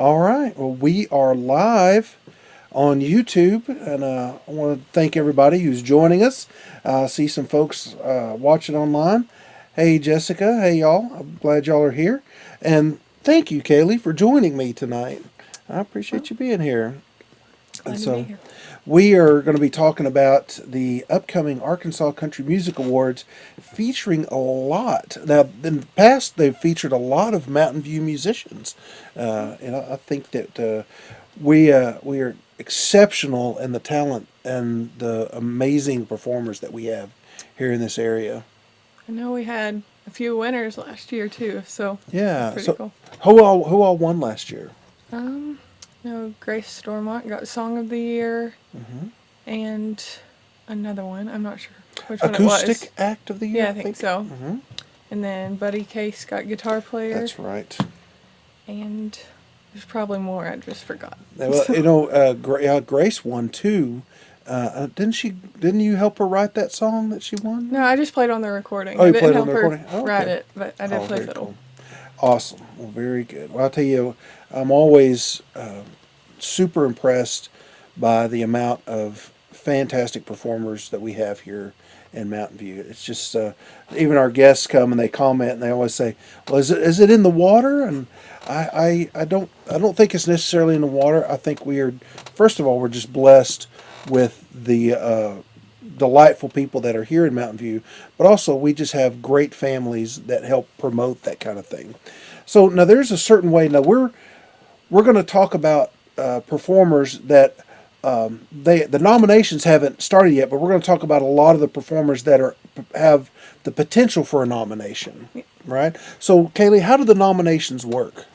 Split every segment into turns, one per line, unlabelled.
All right. Well, we are live on YouTube, and I want to thank everybody who's joining us. I see some folks watching online. Hey, Jessica. Hey, y'all. I'm glad y'all are here. And thank you, Kaylee, for joining me tonight. I appreciate you being here.
Glad
And
to be
so
here.
we are going to be talking about the upcoming Arkansas Country Music Awards featuring a lot. Now, in the past, they've featured a lot of Mountain View musicians. And I think that we are exceptional in the talent and the amazing performers that we have here in this area.
I know we had a few winners last year too, so that's
Yeah.
pretty
So,
cool.
who all won last year?
Um, no, Grace Stormont got Song of the Year
Hmm.
and another one. I'm not sure which one it was.
Acoustic Act of the Year,
Yeah, I
I
think
think.
so.
Hmm.
And then Buddy Case got Guitar Player,
That's right.
and there's probably more I just forgot.
Well,
So
Grace won too. Didn't she? Didn't you help her write that song that she won?
no, I just played on the recording.
Oh,
I
you
didn't
played on
help
the
her
recording. Oh,
write
okay.
it, but I did
Oh,
play
very
fiddle.
cool. Awesome. Well, very good. Well, I'll tell you, I'm always super impressed by the amount of fantastic performers that we have here in Mountain View. It's just even our guests come and they comment and they always say, "Well, is it in the water?" And I don't think it's necessarily in the water. I think we are, first of all, we're just blessed with the delightful people that are here in Mountain View, but also we just have great families that help promote that kind of thing. So now there's a certain way. Now we're going to talk about performers that the nominations haven't started yet, but we're going to talk about a lot of the performers that have the potential for a nomination, right? So Kaylee, how do the nominations work?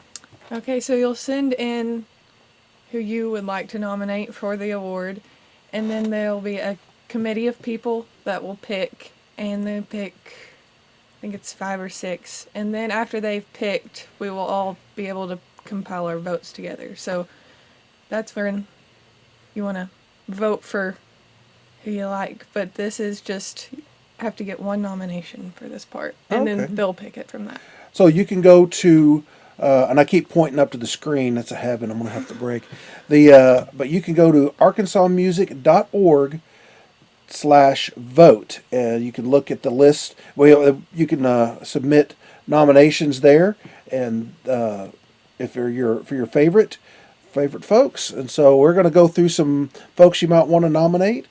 Okay, so you'll send in who you would like to nominate for the award, and then there'll be a committee of people that will pick, and they pick, I think it's 5 or 6, and then after they've picked, we will all be able to compile our votes together. So that's when you want to vote for who you like, but this is just have to get one nomination for this part, and
Okay.
then they'll pick it from that.
So you can go to, and I keep pointing up to the screen. That's a habit I'm going to have to break. But you can go to arkansasmusic.org/vote, and you can look at the list. Well, you can submit nominations there, and if they're for your favorite folks. And so we're going to go through some folks you might want to nominate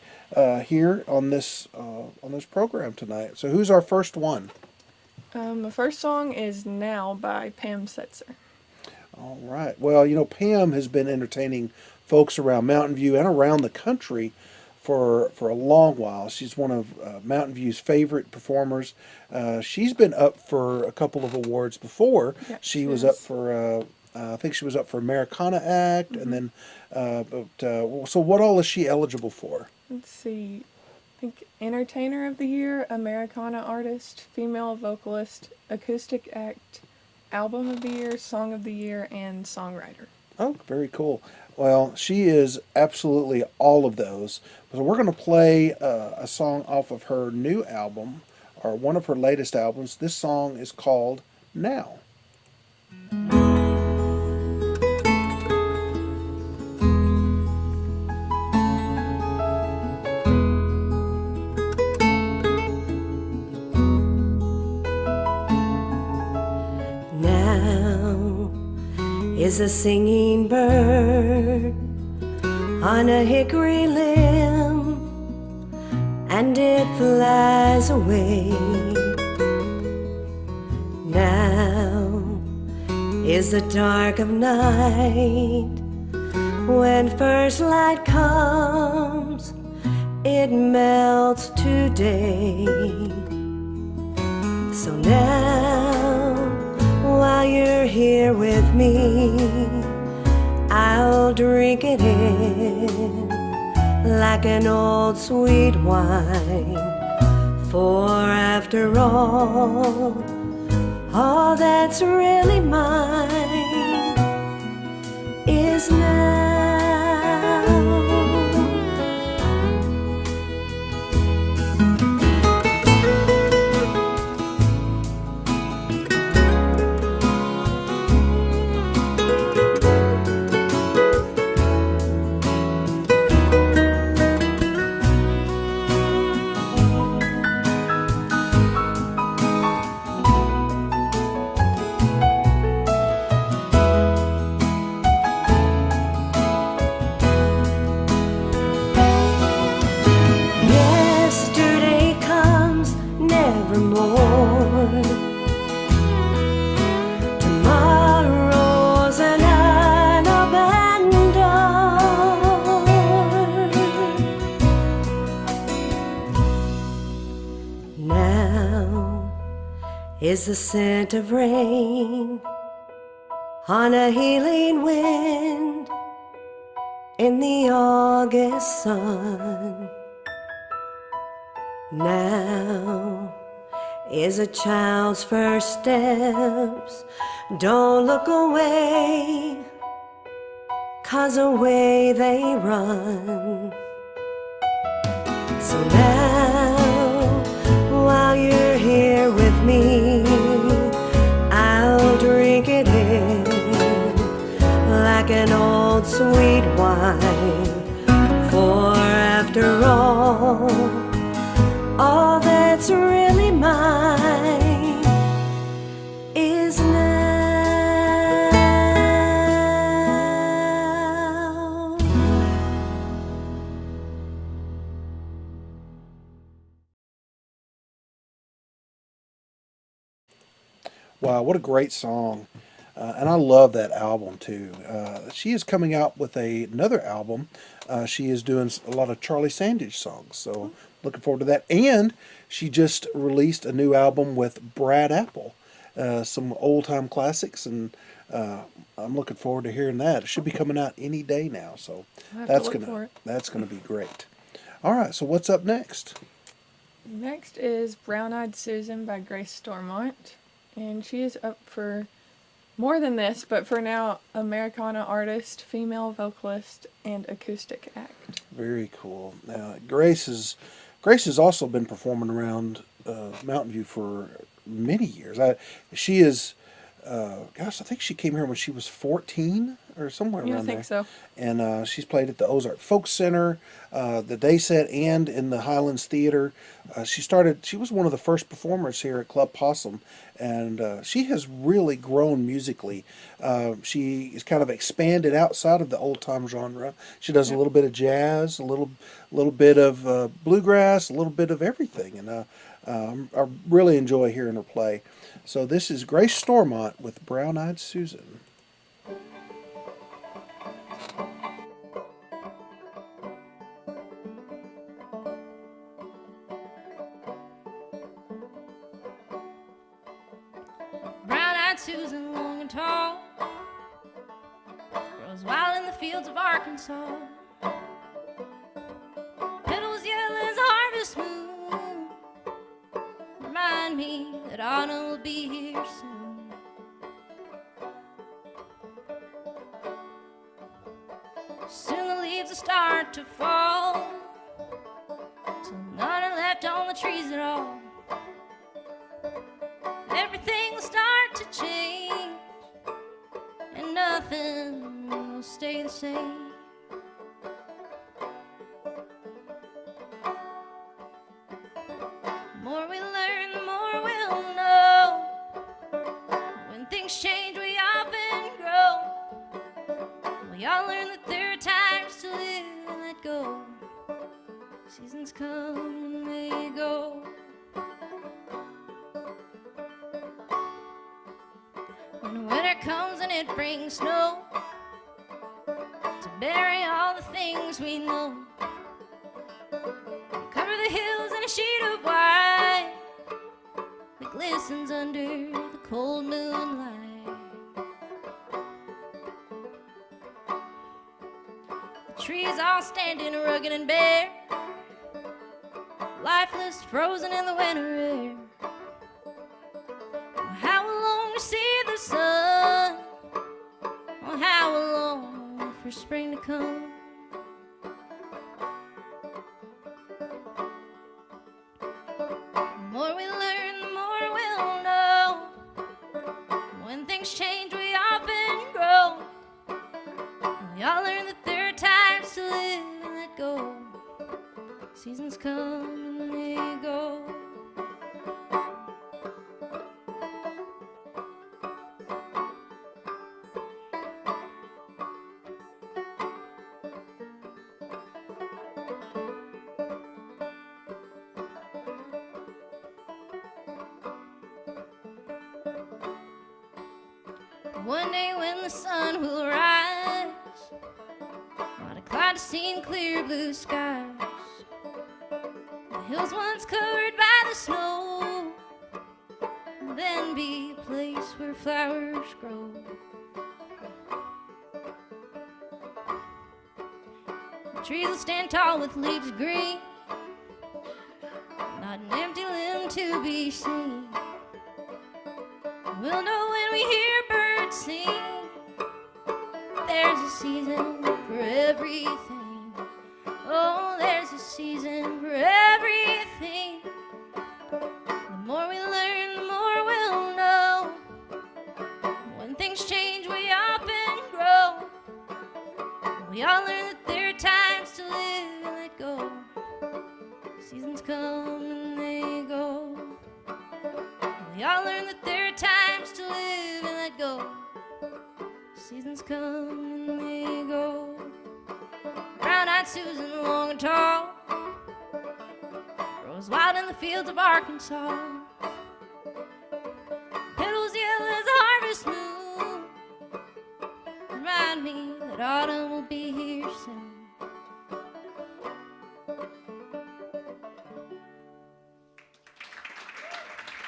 here on this program tonight. So who's our first one?
The first song is Now by Pam Setzer.
All right. Well, Pam has been entertaining folks around Mountain View and around the country for a long while. She's one of Mountain View's favorite performers. She's been up for a couple of awards before.
Yeah,
She was up for, I think she was up for Americana Act, and then, so what all is she eligible for?
Let's see. I think Entertainer of the Year, Americana Artist, Female Vocalist, Acoustic Act, Album of the Year, Song of the Year, and Songwriter.
Oh, very cool. Well, she is absolutely all of those. So we're going to play a song off of her new album, or one of her latest albums. This song is called Now.
Now is a singing bird on a hickory limb, and it flies away. Now is the dark of night, when first light comes, it melts today. So now, while you're here with me, I'll drink it in like an old sweet wine. For after all that's really mine is now. forevermore. Tomorrow's an unopened door. Now is the scent of rain on a healing wind in the August sun. Now is a child's first steps. Don't look away, 'cause away they run. So now, while you're here with me, I'll drink it in like an old sweet wine. For after all that's really mine is now.
Wow, what a great song. And I love that album too. She is coming out with another album. She is doing a lot of Charlie Sandage songs, so looking forward to that. And she just released a new album with Brad Apple, some old time classics, and I'm looking forward to hearing that. It should be coming out any day now, so
I'll have
that's
to look for it.
that's gonna be great. All right, so what's up next?
Next is Brown Eyed Susan by Grace Stormont. And she is up for more than this, but for now, Americana artist, female vocalist, and acoustic act.
Very cool. Now, Grace has also been performing around Mountain View for many years. She is, gosh, I think she came here when she was 14 or somewhere
Yeah, I
around
think
there.
so.
And she's played at the Ozark Folk Center, the Day Set, and in the Highlands Theater. She was one of the first performers here at Club Possum, and she has really grown musically. She is kind of expanded outside of the old time genre. She does a little bit of jazz, a little bit of bluegrass, a little bit of everything, and I really enjoy hearing her play. So this is Grace Stormont with Brown Eyed Susan.
Brown-eyed Susan, long and tall, grows wild in the fields of Arkansas. Petals yellow as a harvest moon remind me that autumn will be here soon. Soon the leaves will start to fall, till none are left on the trees at all. Everything will start to change, and nothing will stay the same. The more we learn, the more we'll know. When things change, we often grow. We all learn that there are times to live and let go. Seasons come and they go. When winter comes and it brings snow to bury all the things we know, cover the hills in a sheet of white that glistens under the cold moonlight. The trees all standing rugged and bare, lifeless, frozen in the winter air. How long to see the sun? Oh, how long for spring to come? The more we learn, the more we'll know. When things change, we often grow. We all learn that there are times to live and let go. Seasons come and they go. One day when the sun will rise on a clandestine clear blue skies, the hills once covered by the snow will then be a place where flowers grow. The trees will stand tall with leaves green, not an empty limb to be seen. We'll know when we hear birds sing. There's a season for everything. Oh, there's a season for everything. The more we learn, the more we'll know. When things change, we often grow. We all learn that there are times to live and let go. Seasons come and they go. We all learn that there are times to live and let go. Seasons come and they go. Brown-eyed Susan, long and tall, grows wild in the fields of Arkansas. Petals yellow as a harvest moon remind me that autumn will be here soon.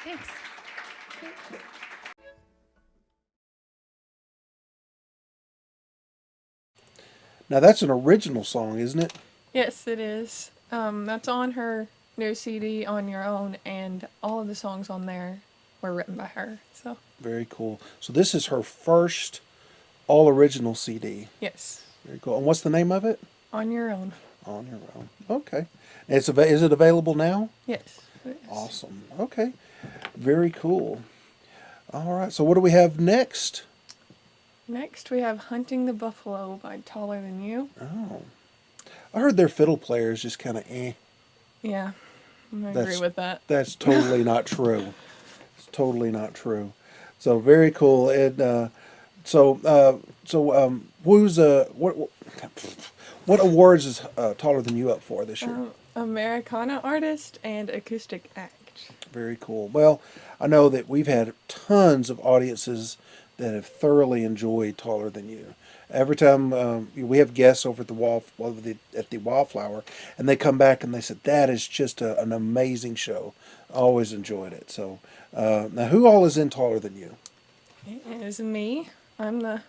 Thanks.
Now that's an original song, isn't it?
Yes, it is. That's on her new CD, On Your Own, and all of the songs on there were written by her. So,
Very cool. So this is her first all original CD.
yes,
Very cool. And what's the name of it?
On Your Own.
On Your Own. Okay. Is it available now?
Yes. it is.
Awesome. Okay. Very cool. All right. So what do we have next?
Next, we have Hunting the Buffalo by Taller Than You.
Oh. I heard their fiddle player is just kind of eh.
Yeah, I agree
That's-
with that.
That's totally not true. It's totally not true. So very cool. And who's what awards is Taller Than You up for this year?
Americana Artist and Acoustic Act.
Very cool. Well, I know that we've had tons of audiences that have thoroughly enjoyed Taller Than You. Every time we have guests over at the Wildflower, and they come back and they said that is just an amazing show. Always enjoyed it. So now, who all is in Taller Than You?
It is me. I'm the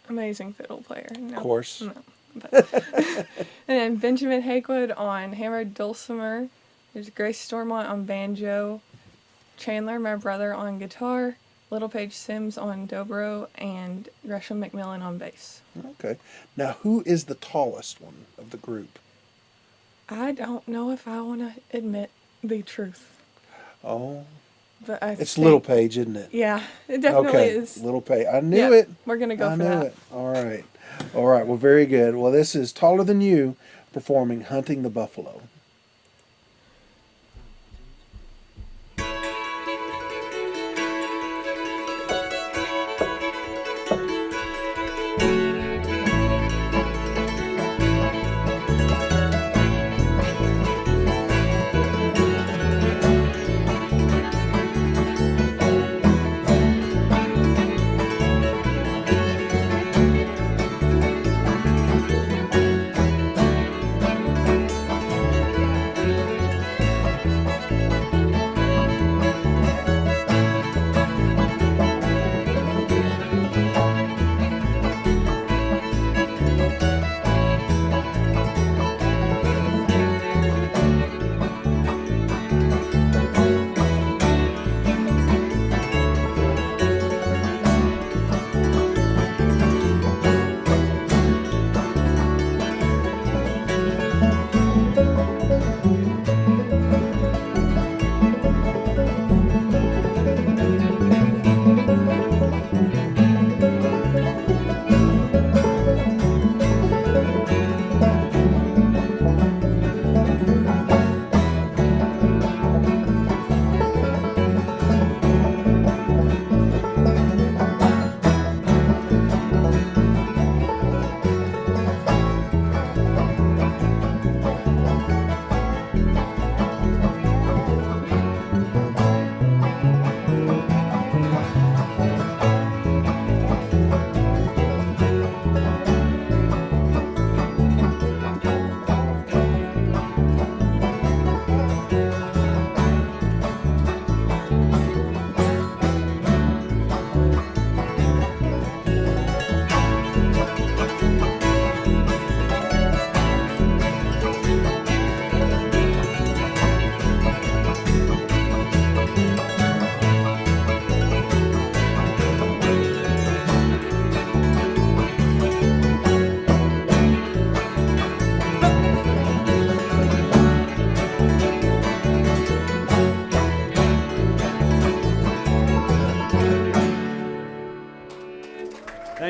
amazing fiddle player. No,
Of course.
No. But and then Benjamin Hakewood on hammered dulcimer. There's Grace Stormont on banjo. Chandler, my brother, on guitar. Little Paige Sims on dobro, and Gresham McMillan on bass.
Okay. Now, who is the tallest one of the group?
I don't know if I want to admit the truth,
Oh,
but I
it's
think,
Little Paige, isn't it?
Yeah, it definitely
Okay,
is.
Little Paige. I knew
Yeah,
it.
We're gonna go
I
for
knew
that.
it. All right. All right. Well, very good. Well, this is Taller Than You performing Hunting the Buffalo.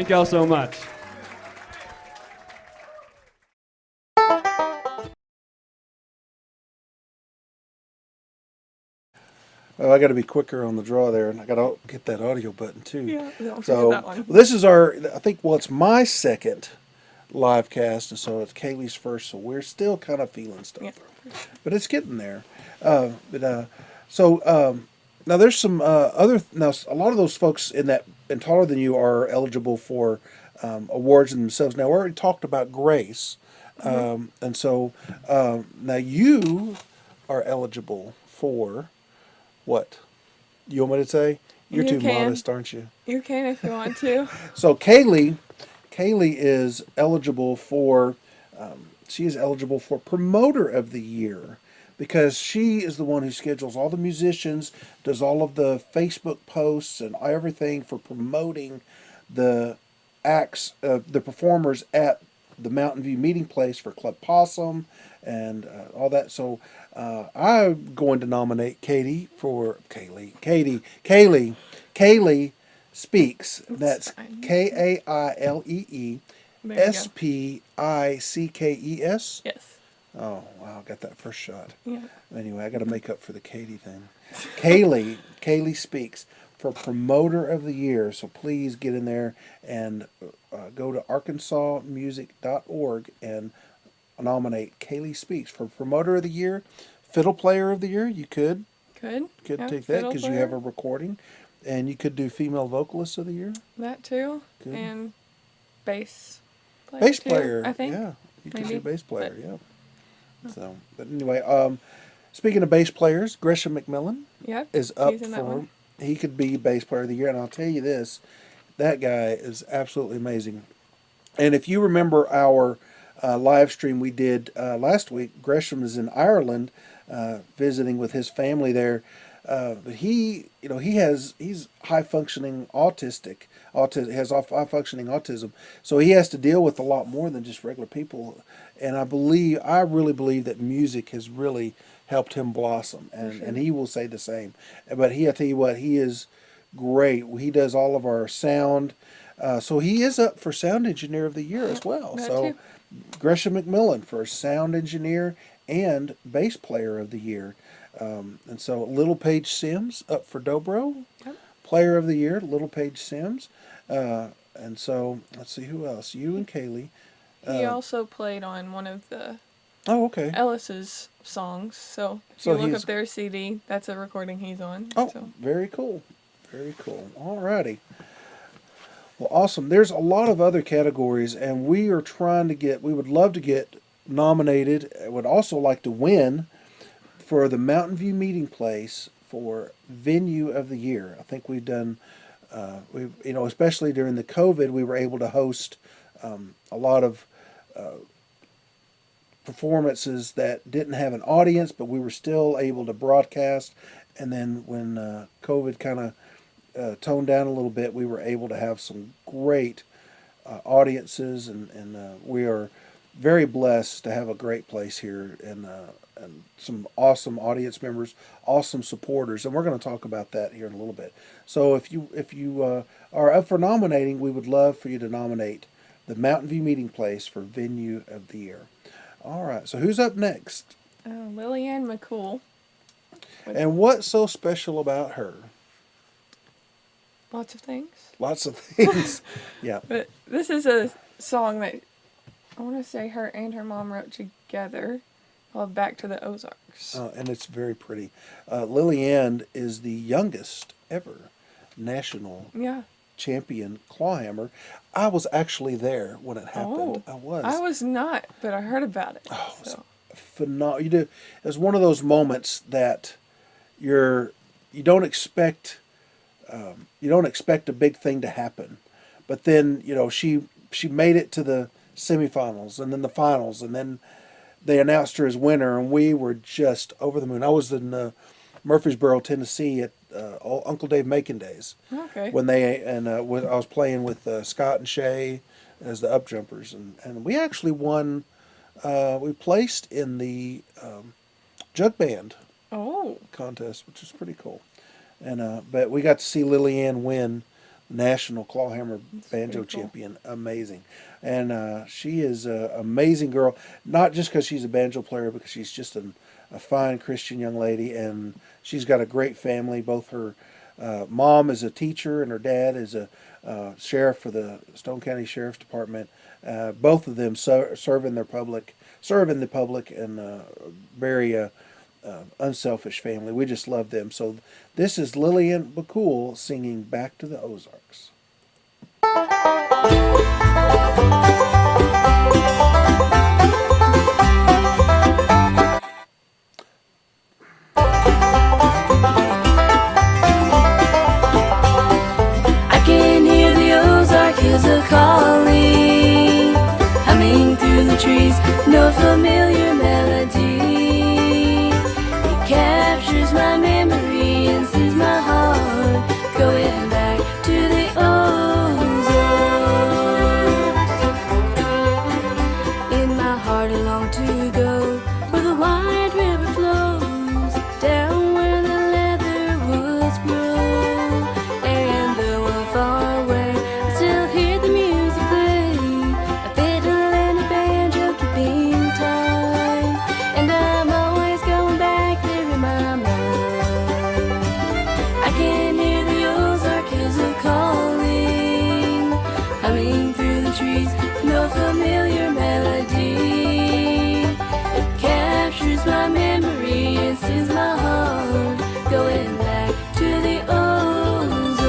Thank y'all so much.
Well, I got to be quicker on the draw there, and I got to get that audio button too.
Yeah, don't forget
So
that one.
this is our, I think, well, it's my second live cast, and so it's Kaylee's first. So we're still kind of feeling stuff,
Yeah.
but it's getting there. Now there's some other. Now a lot of those folks in that and taller than you are eligible for awards themselves. Now we already talked about Grace, and so now you are eligible for what? You want me to say? You're
You
too
can.
modest, aren't you?
You can if you want to.
So Kaylee is eligible for, she is eligible for Promoter of the Year because she is the one who schedules all the musicians, does all of the Facebook posts and everything for promoting the acts, the performers at the Mountain View meeting place for Club Possum and all that. So I'm going to nominate Kaylee. Kailee Speaks. That's
fine.
Kailee
There you go.
Spickes.
Yes.
Oh wow, got that first shot.
Yeah.
Anyway, I got to make up for the Katie thing. Kaylee Speaks for Promoter of the Year. So please get in there and go to arkansasmusic.org and nominate Kaylee Speaks for Promoter of the Year, Fiddle Player of the Year. You could
Good.
take that
fiddle
because you
player.
have a recording, and you could do Female Vocalist of the Year,
That too.
Good.
And bass player.
Bass
too,
player.
I think.
Yeah, you could
Maybe,
do bass player.
but-
Yeah. So, but anyway, speaking of bass players, Gresham McMillan
Yep.
is up
he's in that
for.
one.
He could be Bass Player of the Year, and I'll tell you this, that guy is absolutely amazing. And if you remember our live stream we did last week, Gresham is in Ireland visiting with his family there. But he's high functioning autistic. Has high functioning autism, so he has to deal with a lot more than just regular people. And I really believe that music has really helped him blossom, and he will say the same. But I tell you what, he is great. He does all of our sound. So he is up for Sound Engineer of the Year as well.
that
So
too.
Gresham McMillan for Sound Engineer and Bass Player of the Year. And so Little Paige Sims up for Dobro.
Yep.
Player of the Year, Little Paige Sims. And so let's see who else. You and Kaylee.
He also played on one of the
Oh, okay.
Ellis's songs. So if
So
you look
he's-
up their CD, that's a recording he's on.
Oh,
So.
very cool. Very cool. Alrighty. Well, awesome. There's a lot of other categories, and we would love to get nominated. I would also like to win for the Mountain View Meeting Place for Venue of the Year. I think we've done, especially during the COVID, we were able to host a lot of performances that didn't have an audience, but we were still able to broadcast. And then when COVID kind of toned down a little bit, we were able to have some great audiences, and we are very blessed to have a great place here and some awesome audience members, awesome supporters, and we're going to talk about that here in a little bit. So if you are up for nominating, we would love for you to nominate the Mountain View Meeting Place for Venue of the Year. All right, so who's up next?
Lillian McCool.
And what's so special about her?
Lots of things.
Lots of things. Yeah.
But this is a song that I want to say her and her mom wrote together called Back to the Ozarks.
And it's very pretty. Lillian is the youngest ever national
Yeah.
champion clawhammer. I was actually there when it happened.
Oh,
I was.
I was not, but I heard about it.
Oh, it was
so.
phenomenal. It's one of those moments that you don't expect. You don't expect a big thing to happen, but then she made it to the semifinals and then the finals, and then they announced her as winner, and we were just over the moon. I was in Murfreesboro, Tennessee at Uncle Dave Macon days
Okay.
when I was playing with Scott and Shay as the upjumpers, and we actually won. We placed in the jug band
Oh.
contest, which was pretty cool. And but we got to see Lillian win national clawhammer banjo
pretty cool.
champion. Amazing. And she is an amazing girl, not just because she's a banjo player, because she's just a fine Christian young lady, and she's got a great family. Both her mom is a teacher, and her dad is a sheriff for the Stone County Sheriff's Department. Both of them serve in the public, and very unselfish family. We just love them. So this is Lillian McCool singing "Back to the Ozarks."
I can hear the Ozark hills a calling, humming through the trees, no familiar melody. It captures my memory and soothes my heart, going back to the Ozarks. In my heart I long to go where the wide river flows, down where the leather woods grow. And though I'm far away, I still hear the music play, a fiddle and a banjo keeping time. And I'm always going back there in my mind. I can hear the Ozark hills a calling, humming through the trees, no familiar melody. It captures my memory and soothes my heart, going back to the Ozarks.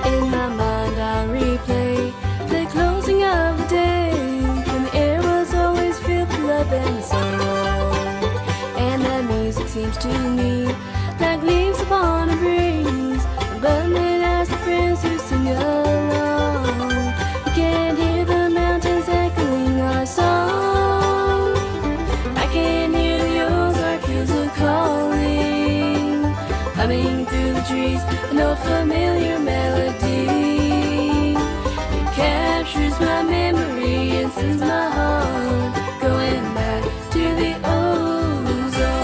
In my mind I replay the closing of the day, when the air was always filled with love and song. And that music seems to me like leaves upon a breeze, abundant as the friends who sing along. You can hear the mountains echoing our song. I can hear the Ozark hills a calling, humming through the trees, no familiar melody. It captures my memory and soothes my heart, going back to the Ozarks.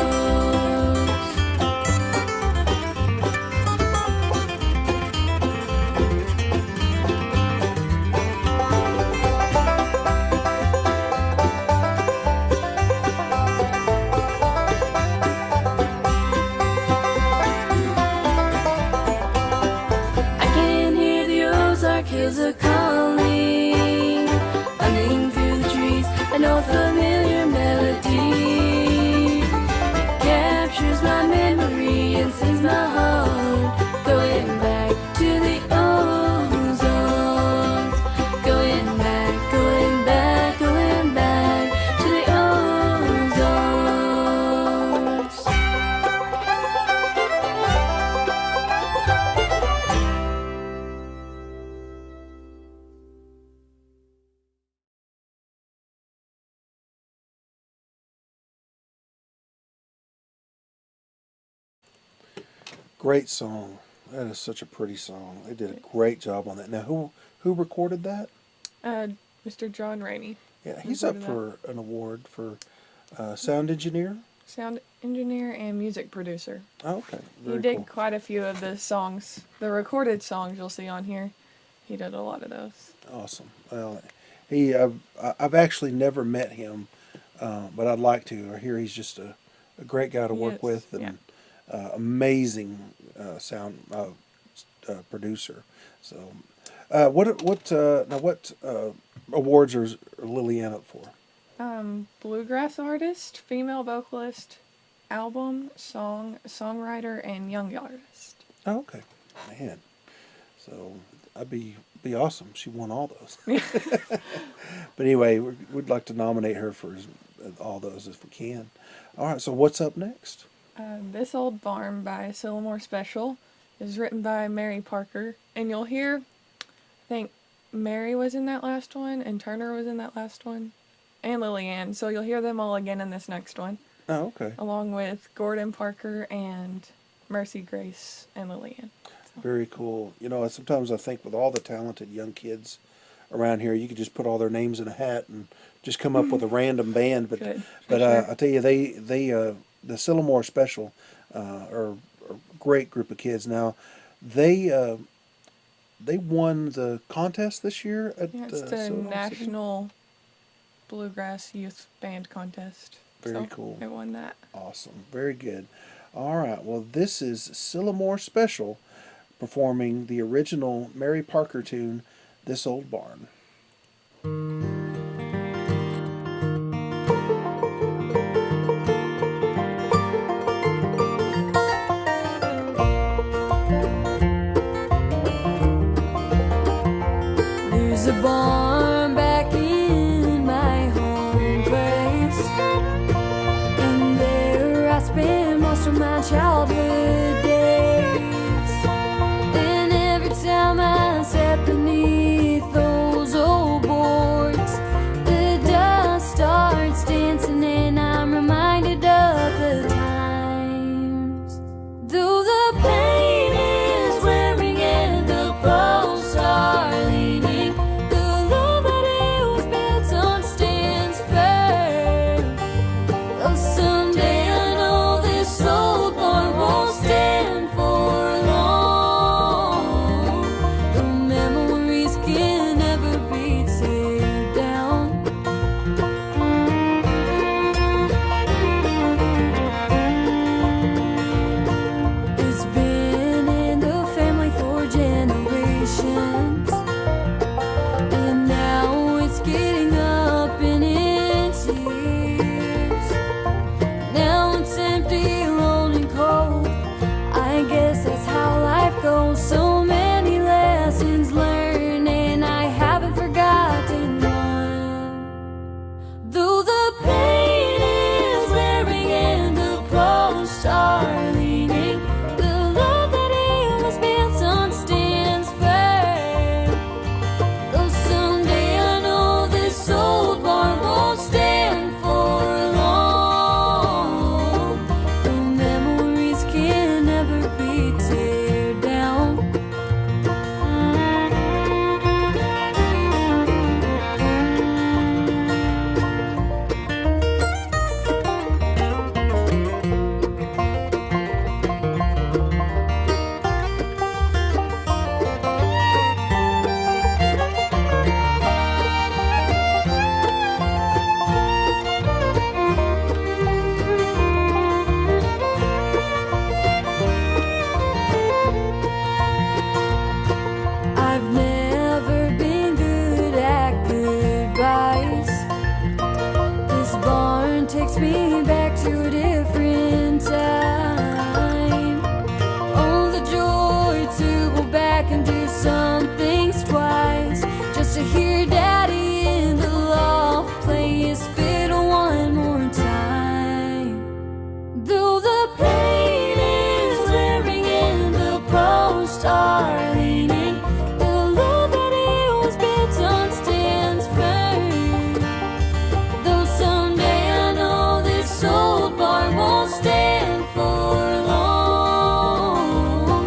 I can hear the Ozark hills a calling, humming through the trees, an old familiar melody. It captures my memory and soothes my heart, going back to the Ozarks. Going back, going back, going back to the Ozarks.
Great song. That is such a pretty song. They did a great job on that. Now, who recorded that?
Mr. John Rainey,
Yeah, he's up
Recorded
for an award for sound engineer.
sound engineer and music producer.
Oh, okay,
He
very
did
cool.
quite a few of the songs, the recorded songs you'll see on here. He did a lot of those.
Awesome. Well, I've actually never met him, but I'd like to. I hear he's just a great guy to work
Yes,
with, and amazing sound producer. So, what awards are Lillian up for?
Bluegrass artist, female vocalist, album, song, songwriter, and young artist.
Oh, okay, man. So that'd be awesome. She won all those. But anyway, we'd like to nominate her for all those if we can. All right. So what's up next?
This Old Barn by Sillamore Special is written by Mary Parker, and you'll hear, I think Mary was in that last one, and Turner was in that last one, and Lillian. So you'll hear them all again in this next one,
Oh, okay.
along with Gordon Parker and Mercy, Grace, and Lillian.
Very cool. You know, sometimes I think with all the talented young kids around here, you could just put all their names in a hat and just come up with a random band. But
Good, for
but
sure.
I tell you, the Sillamore Special are a great group of kids. Now, they won the contest this year at
Yeah, it's the
Sillamore City?
National Bluegrass Youth Band Contest.
Very
So
cool.
I won that.
Awesome. Very good. All right. Well, this is Sillamore Special performing the original Mary Parker tune, This Old Barn.
There's a barn back in my home place, and there I spent most of my childhood days. And every time I sat beneath those old boards, the dust starts dancing, and I'm reminded of the times. Though the pain is wearing and the posts are leaning, the love that it was built on stands firm. Oh, someday I know this old barn won't stand for long. The memories can never be teared down. It's been in the family for generations, and now it's getting up in its years. Now it's empty, alone and cold. I guess that's how life goes. So many lessons learned, and I haven't forgotten one. Though the pain is wearing and the posts are leaning, the love that it was built on stands firm. Though someday I know this old barn won't stand for long, the memories can never be teared down. I've never been good at goodbyes. This barn takes me back to a different time. Oh, the joy to go back and do some things twice, just to hear Daddy in the loft play his fiddle one more time. Though the pain is wearing and the posts are leaning, the love that it was built on stands firm. Though someday I know this old barn won't stand for long,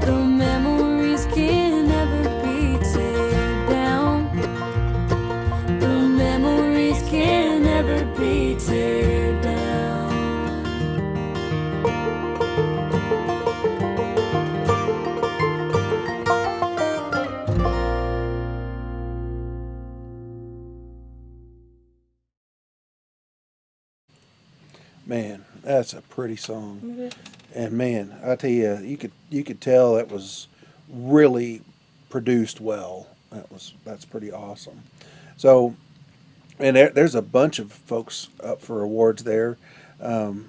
the memories can never be teared down. The memories can never be teared down.
Man, that's a pretty song. And man, I tell you, you could tell that was really produced well. That's pretty awesome. So, and there's a bunch of folks up for awards there, and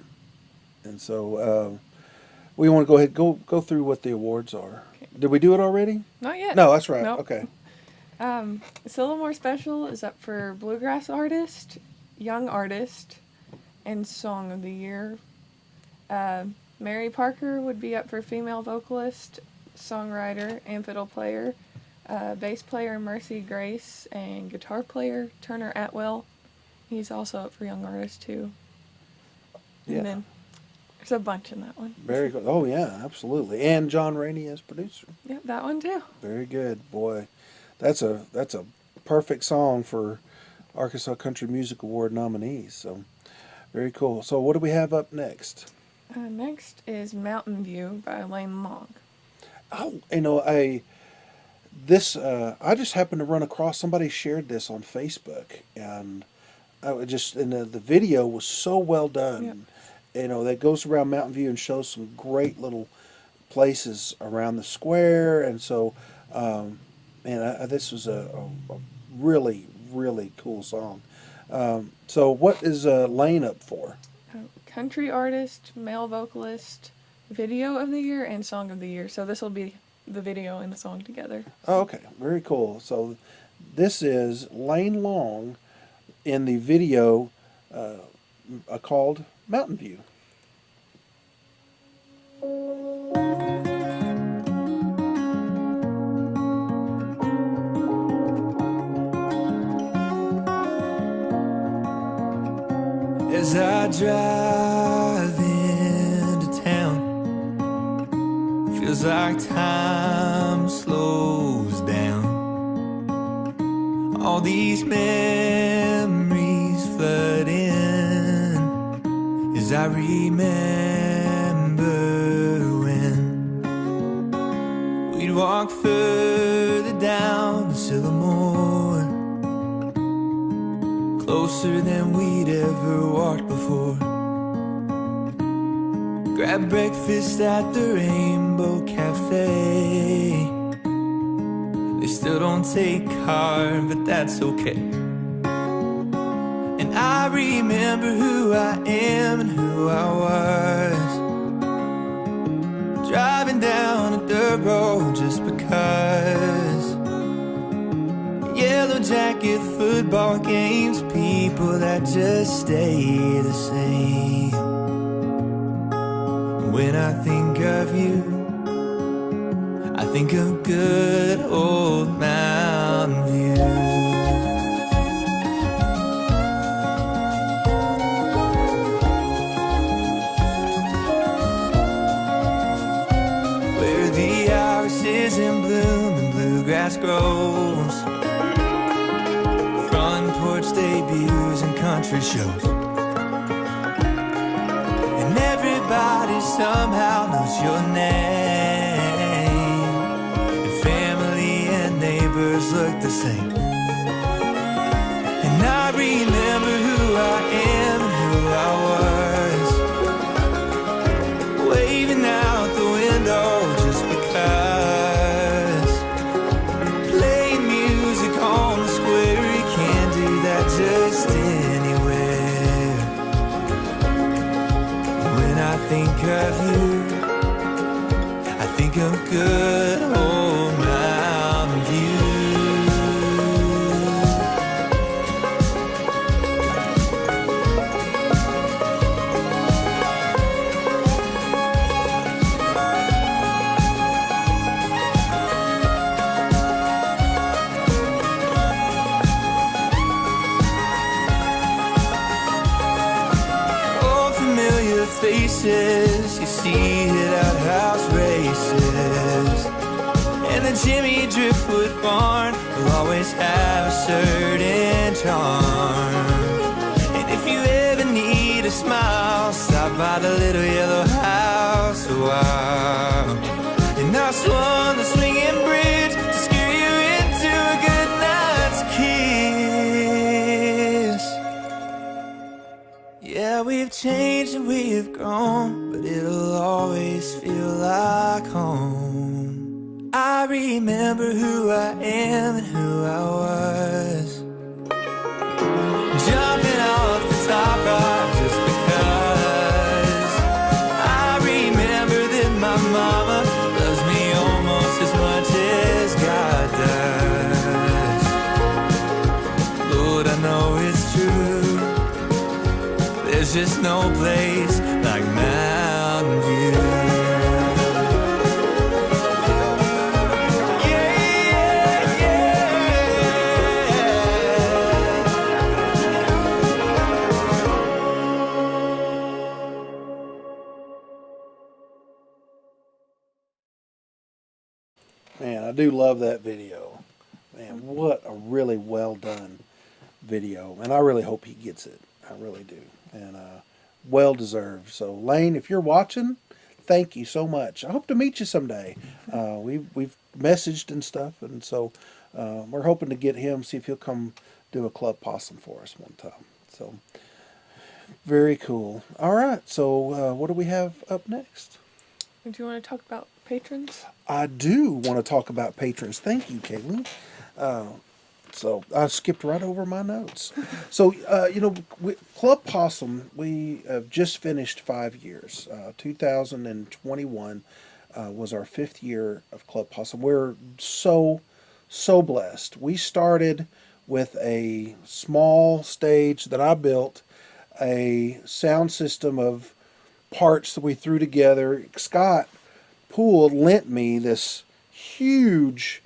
so we want to go ahead go through what the awards are. Did we do it already?
Not yet.
No, that's right.
Nope.
Okay.
Sillamore Special is up for Bluegrass Artist, Young Artist, and Song of the Year. Mary Parker would be up for Female Vocalist, Songwriter, and Fiddle Player. Bass player Mercy Grace, and guitar player Turner Atwell. He's also up for Young Artist too.
Yeah.
And then There's a bunch in that one.
Very good. Oh yeah, absolutely. And John Rainey as producer.
Yep, that one too.
Very good, boy. That's a perfect song for Arkansas Country Music Award nominees. So very cool. So what do we have up next?
Next is Mountain View by Lane Long.
Oh, I just happened to run across somebody shared this on Facebook, and the video was so well done.
Yep.
That goes around Mountain View and shows some great little places around the square, and so this was a really, really cool song. So what is Lane up for?
Country artist, male vocalist, video of the year, and song of the year. So this will be the video and the song together.
Oh, okay, very cool. So this is Lane Long in the video called Mountain View.
As I drive into town, feels like time slows down. All these memories flood in as I remember when we'd walk further down to Sycamore, closer than we'd ever walked before. Grab breakfast at the Rainbow Cafe. They still don't take card, but that's okay. And I remember who I am and who I was, driving down a dirt road just because. Yellow jacket football games, people that just stay the same. When I think of you, I think of good old Mountain View. Where the iris is in bloom and bluegrass grows, front porch debuts and country shows, and everybody somehow knows your name, and family and neighbors look the same. And I remember who I am and who I was, waving out the window just because. Playing music on the square, you can't do that just anywhere. When I think of you, I think of good old Mountain View. Old familiar faces you see at outhouse races, and the Jimmy Driftwood barn will always have a certain charm. And if you ever need a smile, stop by the little yellow house a while. And I swung the swinging bridge to scare you into a good night's kiss. Yeah, we've changed and we've grown, but it'll always feel like home. I remember who I am and who I was, jumping off the top rock just because. I remember that my mama loves me almost as much as God does. Lord, I know it's true, there's just no place like Mountain View.
I do love that video. Man, what a really well done video. And I really hope he gets it. I really do. And well deserved. So Lane, if you're watching, thank you so much. I hope to meet you someday. We've messaged and stuff, and so we're hoping to get him, see if he'll come do a Club Possum for us one time. So very cool. All right. So what do we have up next?
Do you want to talk about patrons?
I do want to talk about patrons. Thank you, Kailee. So I skipped right over my notes. So, Club Possum, we have just finished 5 years. 2021 was our 5th year of Club Possum. We're so blessed. We started with a small stage that I built, a sound system of parts that we threw together. Scott Poole lent me this huge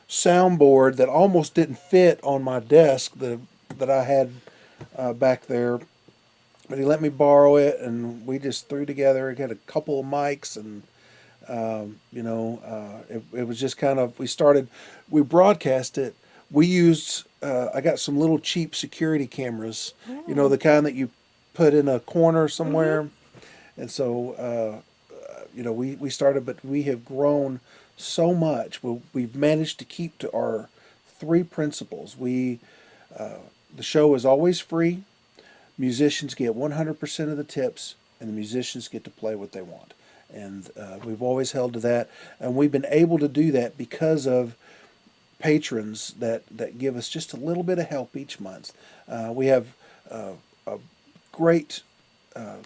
soundboard that almost didn't fit on my desk that I had back there, but he let me borrow it, and we just threw together. It had a couple of mics, and it was just kind of, we broadcast it. We used I got some little cheap security cameras, the kind that you put in a corner somewhere, and so we started, but we have grown so much. We've managed to keep to our 3 principles. The show is always free. Musicians get 100% of the tips, and the musicians get to play what they want. And we've always held to that, and we've been able to do that because of patrons that give us just a little bit of help each month. We have a great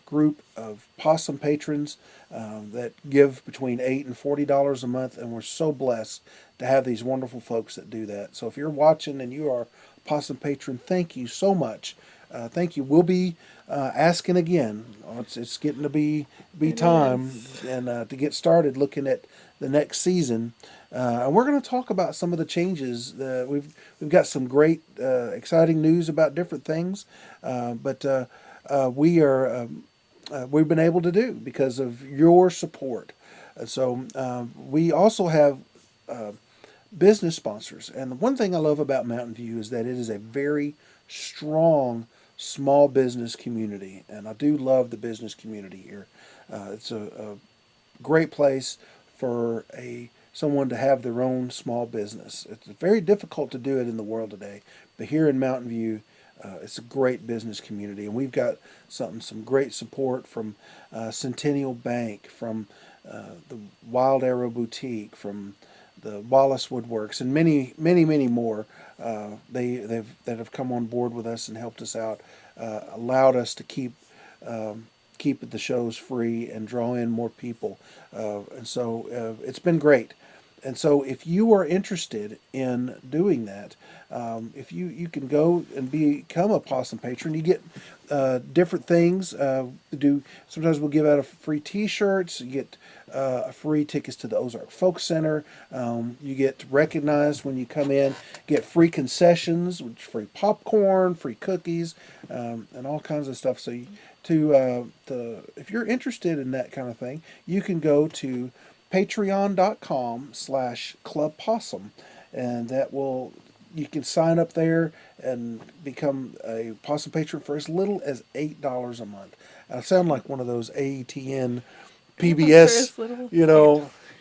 group of Possum patrons that give between $8 and $40 a month, and we're so blessed to have these wonderful folks that do that. So if you're watching and you are a Possum patron, thank you so much. Thank you. We'll be asking again. It's getting to be time and to get started looking at the next season. And we're going to talk about some of the changes. We've got some great, exciting news about different things, but we've been able to do because of your support. So we also have business sponsors. And the one thing I love about Mountain View is that it is a very strong small business community. And I do love the business community here. It's a great place for someone to have their own small business. It's very difficult to do it in the world today, but here in Mountain View, it's a great business community, and we've got some great support from Centennial Bank, from the Wild Arrow Boutique, from the Wallace Woodworks, and many more. That have come on board with us and helped us out, allowed us to keep the shows free and draw in more people, and so it's been great. And so if you are interested in doing that, if you can go and become a Possum patron, you get different things. Sometimes we'll give out a free T-shirts. You get free tickets to the Ozark Folk Center. You get recognized when you come in. Get free concessions, which free popcorn, free cookies, and all kinds of stuff. So if you're interested in that kind of thing, you can go to patreon.com/Club Possum, and you can sign up there and become a Possum patron for as little as $8 a month. I sound like one of those AETN PBS,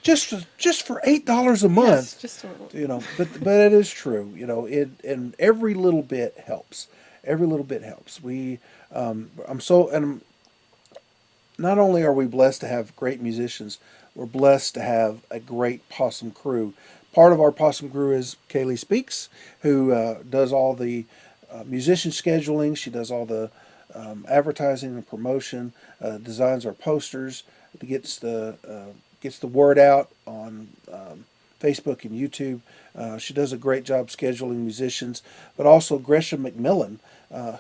just for $8 a month.
Yes, just a little.
But it is true. And every little bit helps. Every little bit helps. Not only are we blessed to have great musicians, we're blessed to have a great Possum crew. Part of our Possum crew is Kailee Speaks, who does all the musician scheduling. She does all the advertising and promotion, designs our posters, gets the word out on Facebook and YouTube. She does a great job scheduling musicians, but also Gresham McMillan,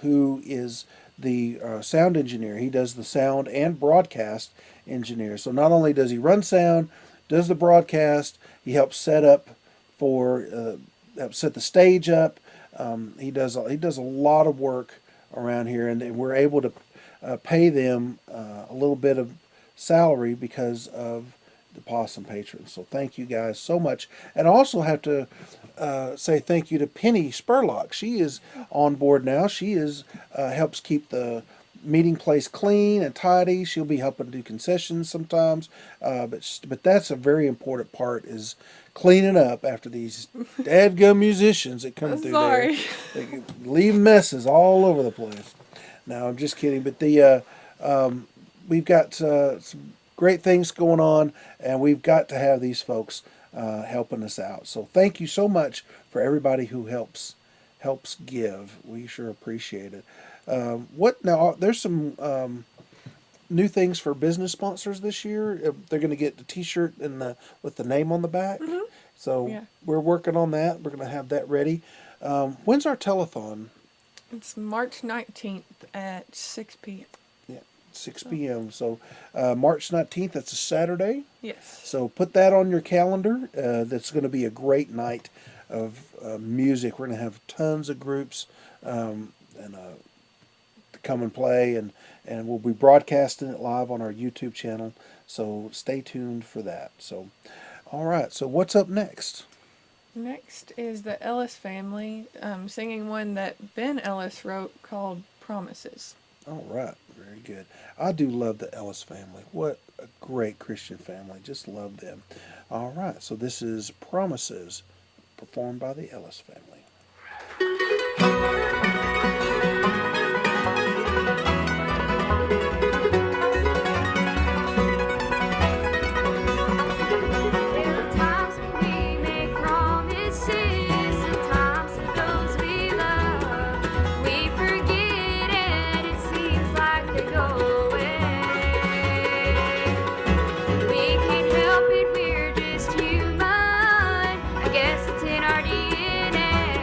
who is the sound engineer. He does the sound and broadcast engineer. So not only does he run sound, does the broadcast, he helps set the stage up. He does a lot of work around here, and we're able to pay them a little bit of salary because of the possum patrons. So thank you guys so much. And I also have to say thank you to Penny Spurlock. She is on board now. She is helps keep the meeting place clean and tidy. She'll be helping do concessions sometimes, but that's a very important part, is cleaning up after these dadgum musicians that come through
Sorry.
there. They leave messes all over the place. No, I'm just kidding. But we've got some great things going on, and we've got to have these folks helping us out. So thank you so much for everybody who helps give. We sure appreciate it. What now? There's some new things for business sponsors this year. They're going to get the T-shirt and with the name on the back.
Mm-hmm.
So
Yeah.
we're working on that. We're going to have that ready. When's our telethon?
It's March 19th at 6 p.m.
Yeah, 6 p.m. So March 19th. That's a Saturday.
Yes.
So put that on your calendar. That's going to be a great night of music. We're going to have tons of groups and to come and play, and we'll be broadcasting it live on our YouTube channel. So stay tuned for that. So, all right. So what's up next?
Next is the Ellis family singing one that Ben Ellis wrote called Promises.
All right. Very good. I do love the Ellis family. What a great Christian family. Just love them. All right. So this is Promises, performed by the Ellis family.
There are times when we make promises, and times to those we love. We forget and it seems like they go away. We can't help it, we're just human. I guess it's in our DNA.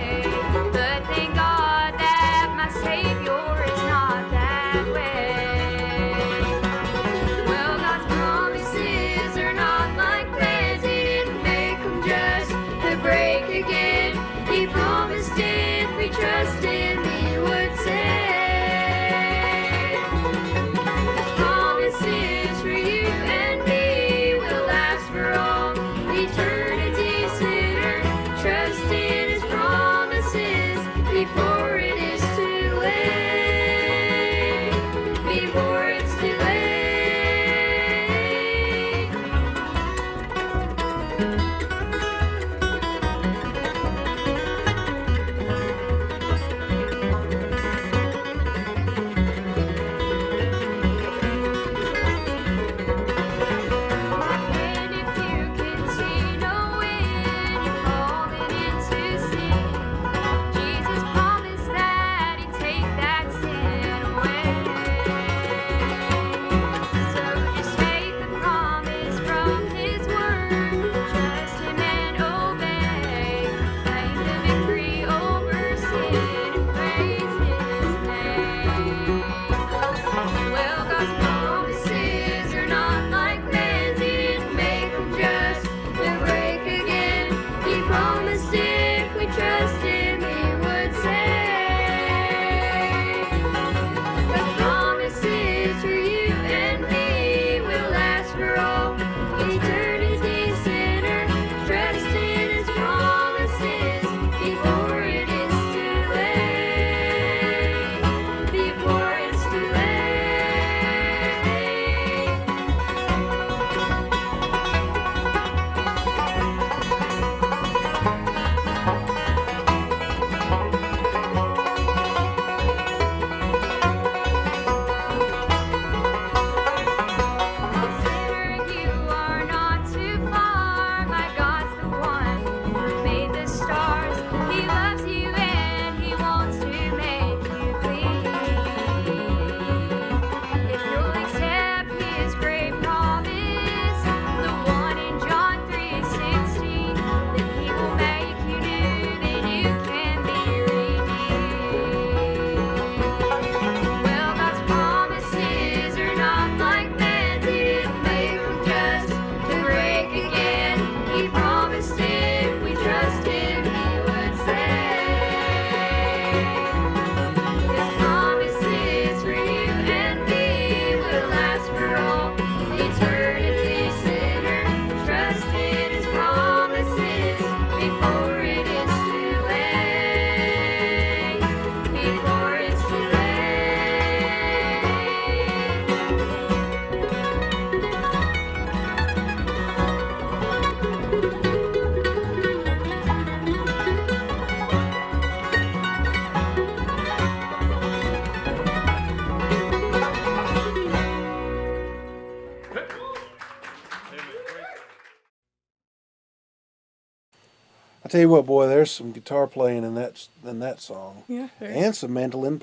I tell you what, boy, there's some guitar playing in that song,
Yeah.
and some mandolin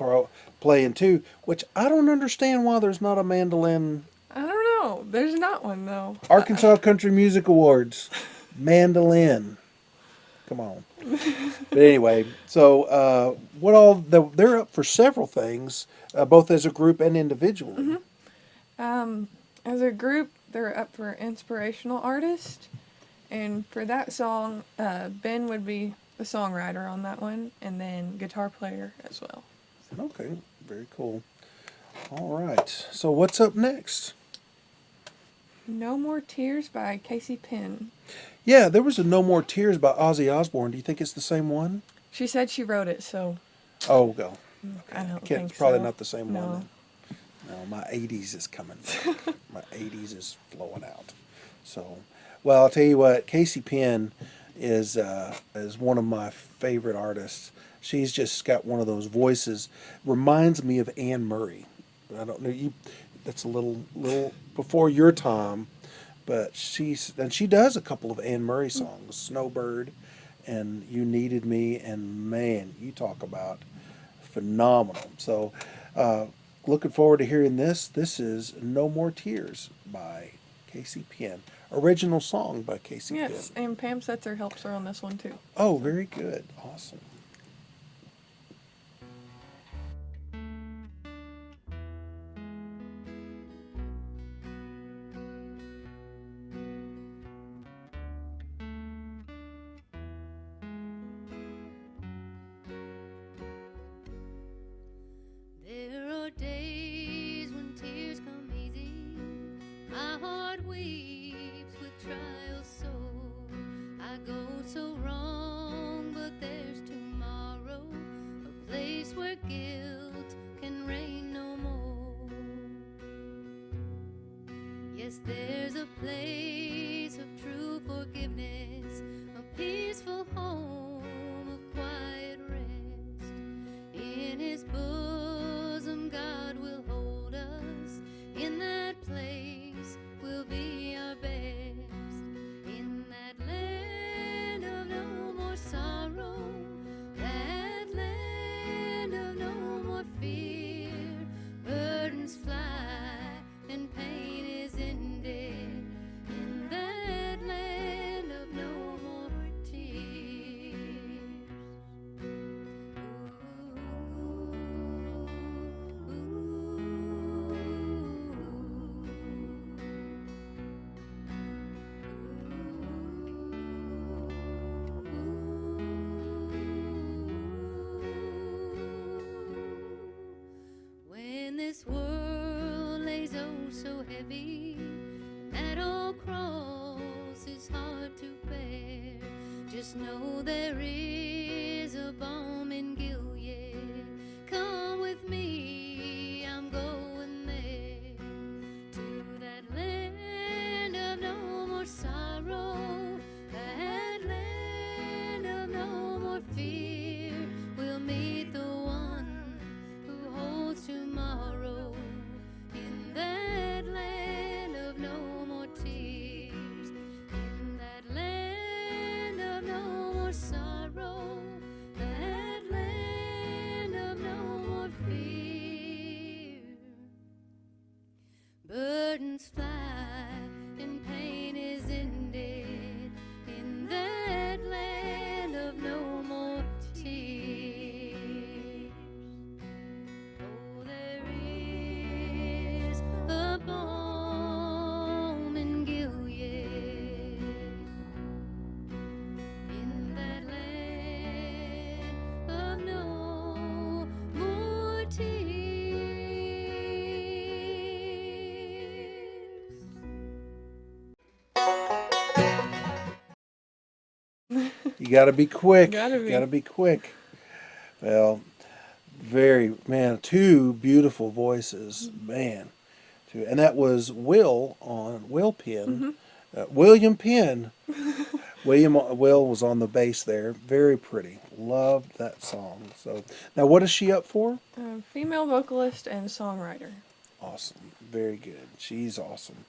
playing too. Which I don't understand why there's not a mandolin.
I don't know. There's not one though.
Arkansas Country Music Awards, mandolin. Come on. But anyway, so what all they're up for several things, both as a group and individually.
As a group, they're up for inspirational artist, and for that song, Ben would be the songwriter on that one, and then guitar player as well.
Okay, very cool. All right, so what's up next?
No More Tears by Casey Penn.
Yeah, there was a No More Tears by Ozzy Osbourne. Do you think it's the same one?
She said she wrote it, so
Oh, go.
I don't
Can't,
think
probably
so.
not the same
No.
one. Then. No, my 80s is coming back. My 80s is flowing out. So, well, I'll tell you what, Casey Penn is one of my favorite artists. She's just got one of those voices. Reminds me of Anne Murray. I don't know you. That's a little before your time, but she does a couple of Anne Murray songs, Snowbird, and You Needed Me, and man, you talk about phenomenal. So, looking forward to hearing this. This is No More Tears by Casey Penn. Original song by Casey
Yes,
Penn.
and Pam Setzer helps her on this one too.
Oh, very good. Awesome.
There are days when tears come easy. My heart weeps with trials sore. I go so wrong, but there's tomorrow, a place where guilt can reign no more. Yes, there's a place of true forgiveness, a peaceful home of quiet rest. In His bosom, God will hold us. In that place, we'll be our best. In that land of no more sorrow, that land of no more fear, burdens fly and pain is ended. In that land of no more tears. When this world lays oh so heavy, that old cross is hard to bear, just know there is a balm in Gilead. Come with me, I'm going there, to that land of no more sorrow, that land of no more fear. We'll meet the one who holds tomorrow, in that land of no more tears, in that land of no more sorrow, that land of no more fear. Burdens fly and pain is ended, in that land of no more tears. Oh, there is a balm in Gilead, in that land of no more tears.
You got to be quick.
Gotta be.
Got to be quick. Well, two beautiful voices, man. And that was Will Penn, William Penn. Will was on the bass there. Very pretty. Loved that song. So now, what is she up for?
Female vocalist and songwriter.
Awesome. Very good. She's awesome.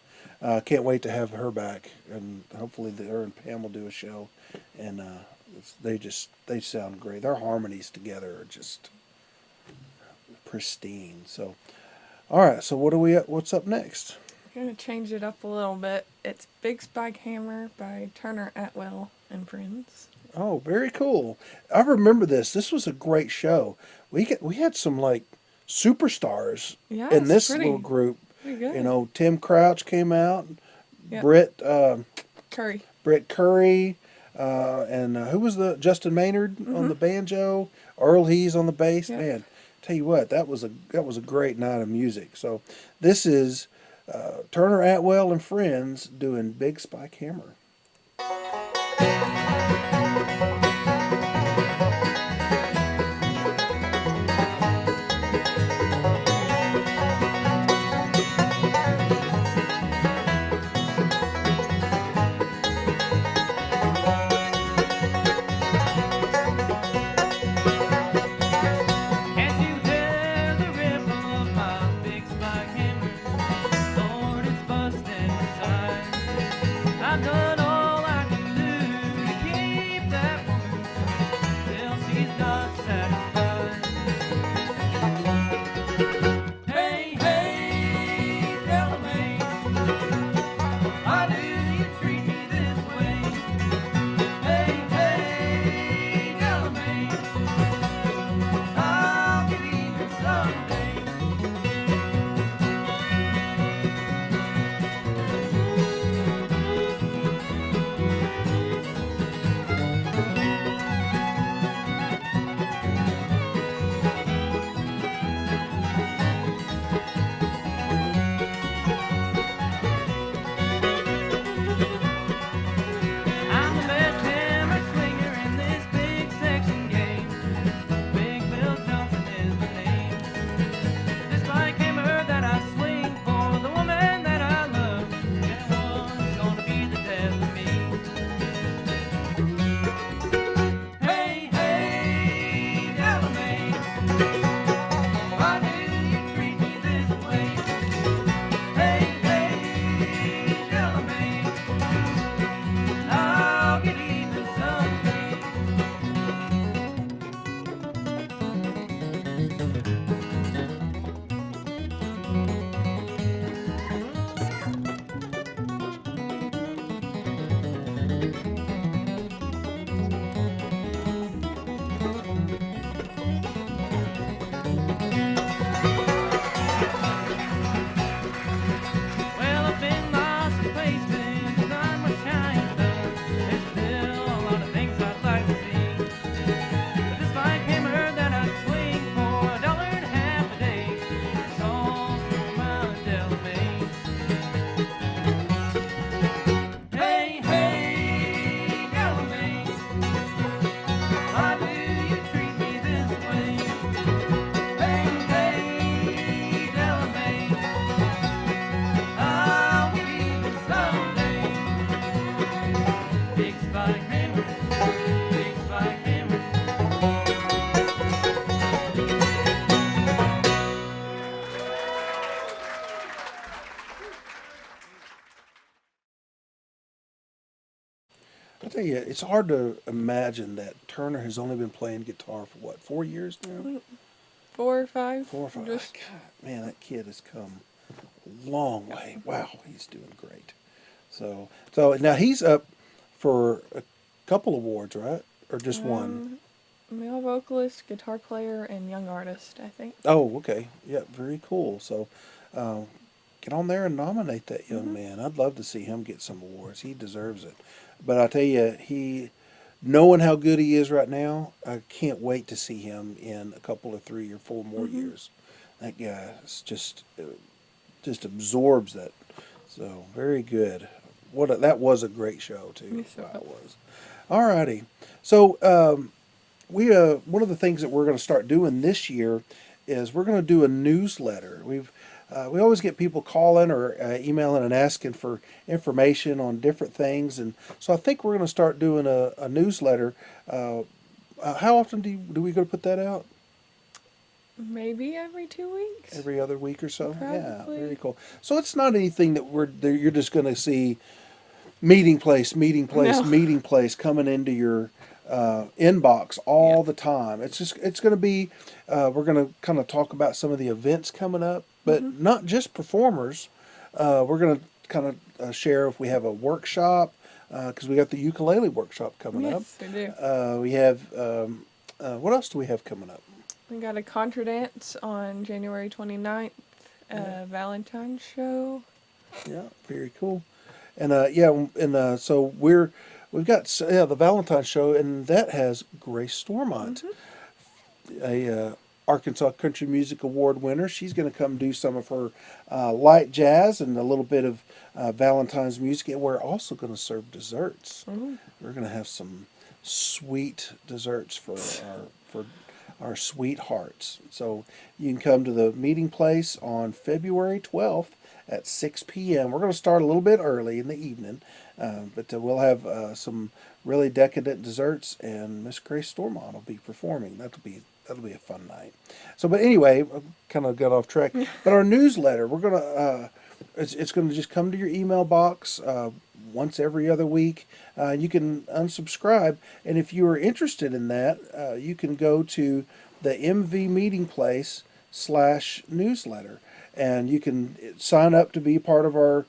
Can't wait to have her back, and hopefully her and Pam will do a show and They sound great. Their harmonies together are just pristine. So, all right. So what's up next?
I'm gonna change it up a little bit. It's Big Spike Hammer by Turner Atwell and Friends.
Oh, very cool. I remember this. This was a great show. We had some like superstars
Yeah,
in
it's
this
pretty-
little group.
Pretty good.
You know, Tim Crouch came out.
Yep.
Brett
Curry.
Curry, and who was the Justin Maynard on the banjo? Earl Hees on the bass.
Yep.
Man, tell you what, that was a great night of music. So this is Turner Atwell and Friends doing Big Spike Hammer.
Can't you hear the ripple of my big spike hammer? Lord, it's busting inside. I've done all I can do to keep that woman till she's not satisfied. Hey, hey, Delamain, why do you treat me this way? Hey, hey, Delamain, I'll get even someday. I'm the best hammer swinger in this big section game. Big Bill Johnson is my name. This spike hammer that I swing for the woman that I love, that one's gonna be the death of me. Hey, hey, Delamain, why do you treat me this way? Hey, hey, Delamain, I'll get even someday. Well, I've been lots of places, not much time done. There's still a lot of things I'd like to see. But this spike hammer that I swing for $1.50 a day is all for my Delamain. Hey, hey, Delamain, why do you treat me this way? Hey, hey, Delamain, I'll get even someday. Big spike hammer, big spike hammer.
I tell you, it's hard to imagine that Turner has only been playing guitar for what, 4 years now?
4 or 5.
4 or 5.
Just
God, man, that kid has come a long way. Wow, he's doing great. So now he's up for a couple awards, right? Or just one?
male vocalist, guitar player, and young artist, I think.
Oh, okay. Yeah, very cool. So get on there and nominate that young man. I'd love to see him get some awards. He deserves it. But I tell you, knowing how good he is right now, I can't wait to see him in a couple of 3 or 4 more years. That guy is just absorbs that. So very good. That was a great show too.
Yes, it
Wow, it was. All righty. So we one of the things that we're going to start doing this year is we're going to do a newsletter. We always get people calling or emailing and asking for information on different things, and so I think we're going to start doing a newsletter. How often do we go to put that out?
Maybe every 2 weeks.
Every other week or so. Yeah,
Probably.
very cool. So it's not anything that you're just going to see meeting place
No.
coming into your inbox all the time. It's going to be, we're going to kind of talk about some of the events coming up, but not just performers. We're going to kind of share if we have a workshop, because we got the ukulele workshop coming up.
Yes, we do.
We have, what else do we have coming up?
We got a contra dance on January 29th, Valentine's show.
Yeah, very cool. And so we've got the Valentine's show, and that has Grace Stormont, a Arkansas Country Music Award winner. She's going to come do some of her light jazz and a little bit of Valentine's music, and we're also going to serve desserts. We're going to have some sweet desserts for our sweethearts. So you can come to the meeting place on February 12th at 6 p.m. We're going to start a little bit early in the evening, but we'll have some really decadent desserts, and Miss Grace Stormont will be performing. That'll be a fun night. So, but anyway, I kind of got off track. But our newsletter, we're gonna it's going to just come to your email box once every other week. You can unsubscribe, and if you are interested in that, you can go to the MV Meeting Place /newsletter, and you can sign up to be part of our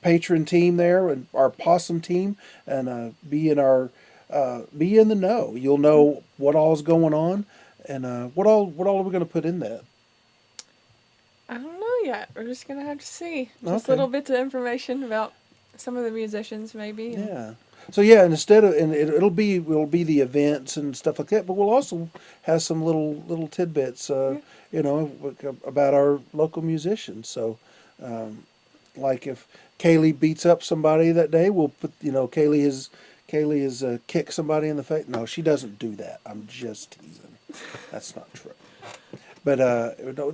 patron team there, and our possum team, and be in the know. You'll know what all is going on, and what all are we going to put in that?
I don't know yet. We're just gonna have to see. Just
Okay.
little bits of information about some of the musicians, maybe.
Yeah. So yeah, and it'll be the events and stuff like that, but we'll also have some little tidbits, about our local musicians. So, like if Kailee beats up somebody that day, we'll put Kailee has kicked somebody in the face. No, she doesn't do that. I'm just teasing. That's not true. But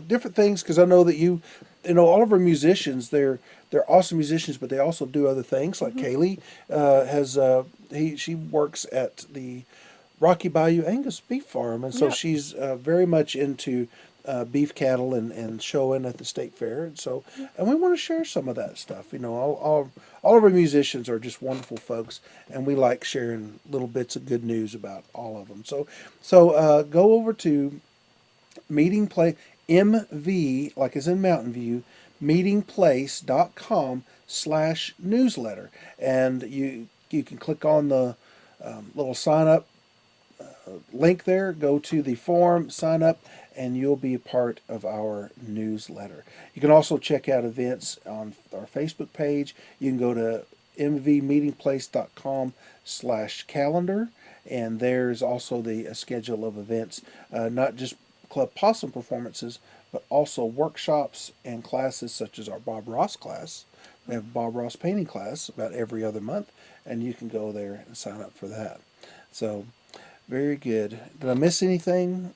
different things, because I know that all of our musicians, they're awesome musicians, but they also do other things. Like Kailee she works at the Rocky Bayou Angus Beef Farm, and so she's very much into beef cattle and showing at the state fair, and we want to share some of that stuff. All of our musicians are just wonderful folks, and we like sharing little bits of good news about all of them. So go over to Meeting Place, MV, like as in Mountain View, meetingplace.com/newsletter, and you can click on the little sign up link there, go to the form, sign up, and you'll be a part of our newsletter. You can also check out events on our Facebook page. You can go to mvmeetingplace.com/calendar, and there's also the schedule of events, not just Club Possum performances, but also workshops and classes such as our Bob Ross class. We have Bob Ross painting class about every other month, and you can go there and sign up for that. So, very good. Did I miss anything?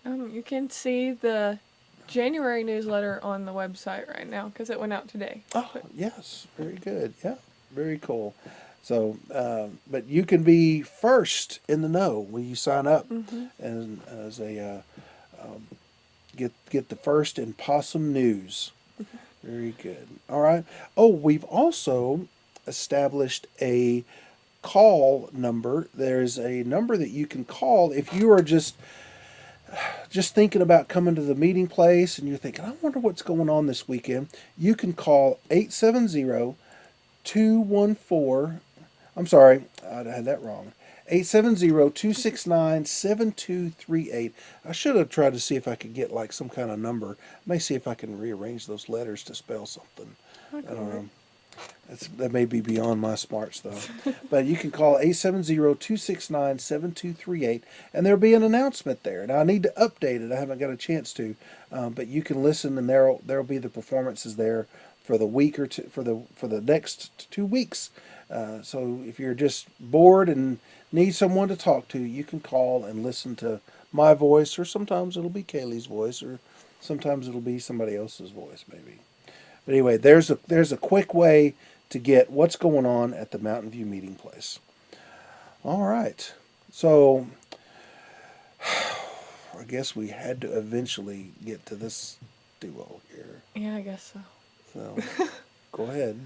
You can see the January newsletter on the website right now because it went out today.
Oh, yes. Very good. Yeah, very cool. So, but you can be first in the know when you sign up, and as a get the first in possum news. Very good. All right. Oh, we've also established a call number. There's a number that you can call if you are just thinking about coming to the meeting place and you're thinking, I wonder what's going on this weekend. You can call 870-214. I'm sorry, I had that wrong. 870-269-7238. I should have tried to see if I could get like some kind of number. I may see if I can rearrange those letters to spell something.
Okay.
I don't know. That may be beyond my smarts, though. But you can call 870-269-7238, and there'll be an announcement there. Now, I need to update it. I haven't got a chance to, but you can listen, and there'll be the performances there for the week or two, for the next 2 weeks. So if you're just bored and need someone to talk to, you can call and listen to my voice, or sometimes it'll be Kaylee's voice, or sometimes it'll be somebody else's voice, maybe. But anyway, there's a quick way to get what's going on at the Mountain View meeting place. All right. So I guess we had to eventually get to this duo here.
Yeah, I guess so.
So go ahead.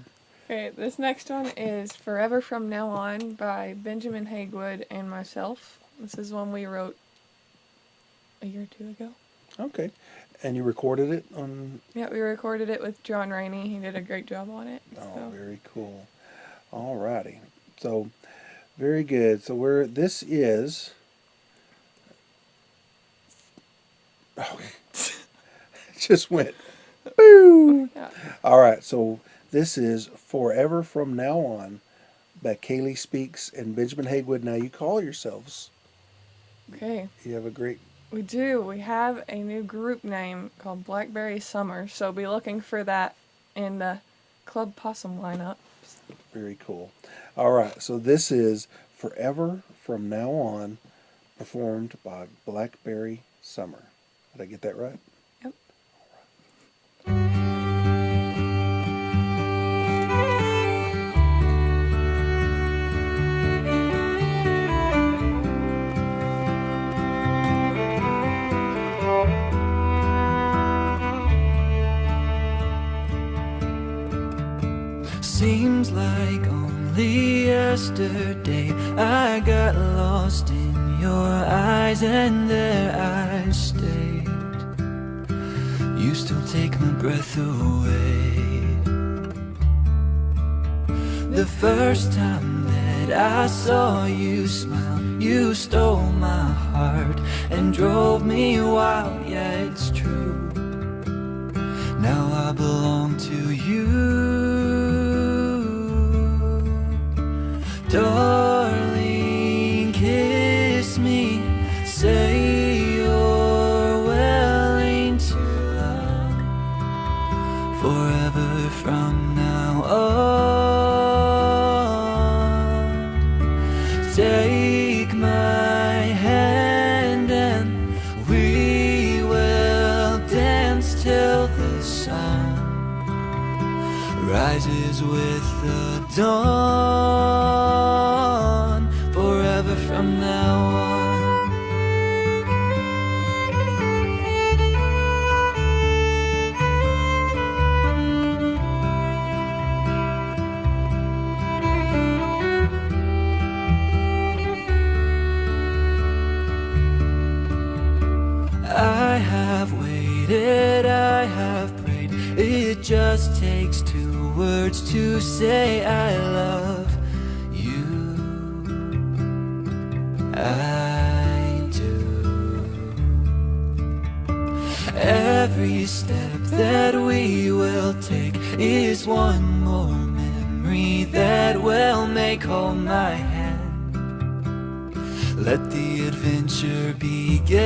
Okay, this next one is Forever From Now On by Benjamin Haygood and myself. This is one we wrote a year or two ago.
Okay. And you recorded it on.
Yeah, we recorded it with John Rainey. He did a great job on it.
Oh,
so.
very cool. All righty. So, very good. So this is. Oh, just went. Boo!
Yeah.
All right. So this is Forever From Now On by Kailee Speaks and Benjamin Haygood. Now you call yourselves.
Okay.
You have a great.
We do. We have a new group name called Blackberry Summer, so be looking for that in the Club Possum lineup.
Very cool. All right. So this is Forever From Now On, performed by Blackberry Summer. Did I get that right?
Yep.
Seems like only yesterday I got lost in your eyes and there I stayed. You still take my breath away. The first time that I saw you smile, you stole my heart and drove me wild. Yeah, it's true. Now I belong to you. Darling, kiss me, say you're willing to love forever from now on. Take my hand and we will dance till the sun rises with the dawn, forever from now on. I have waited, I have prayed. It just takes two words to say I love you. I do. Every step that we will take is one more memory that will make whole my hand. Let the adventure begin.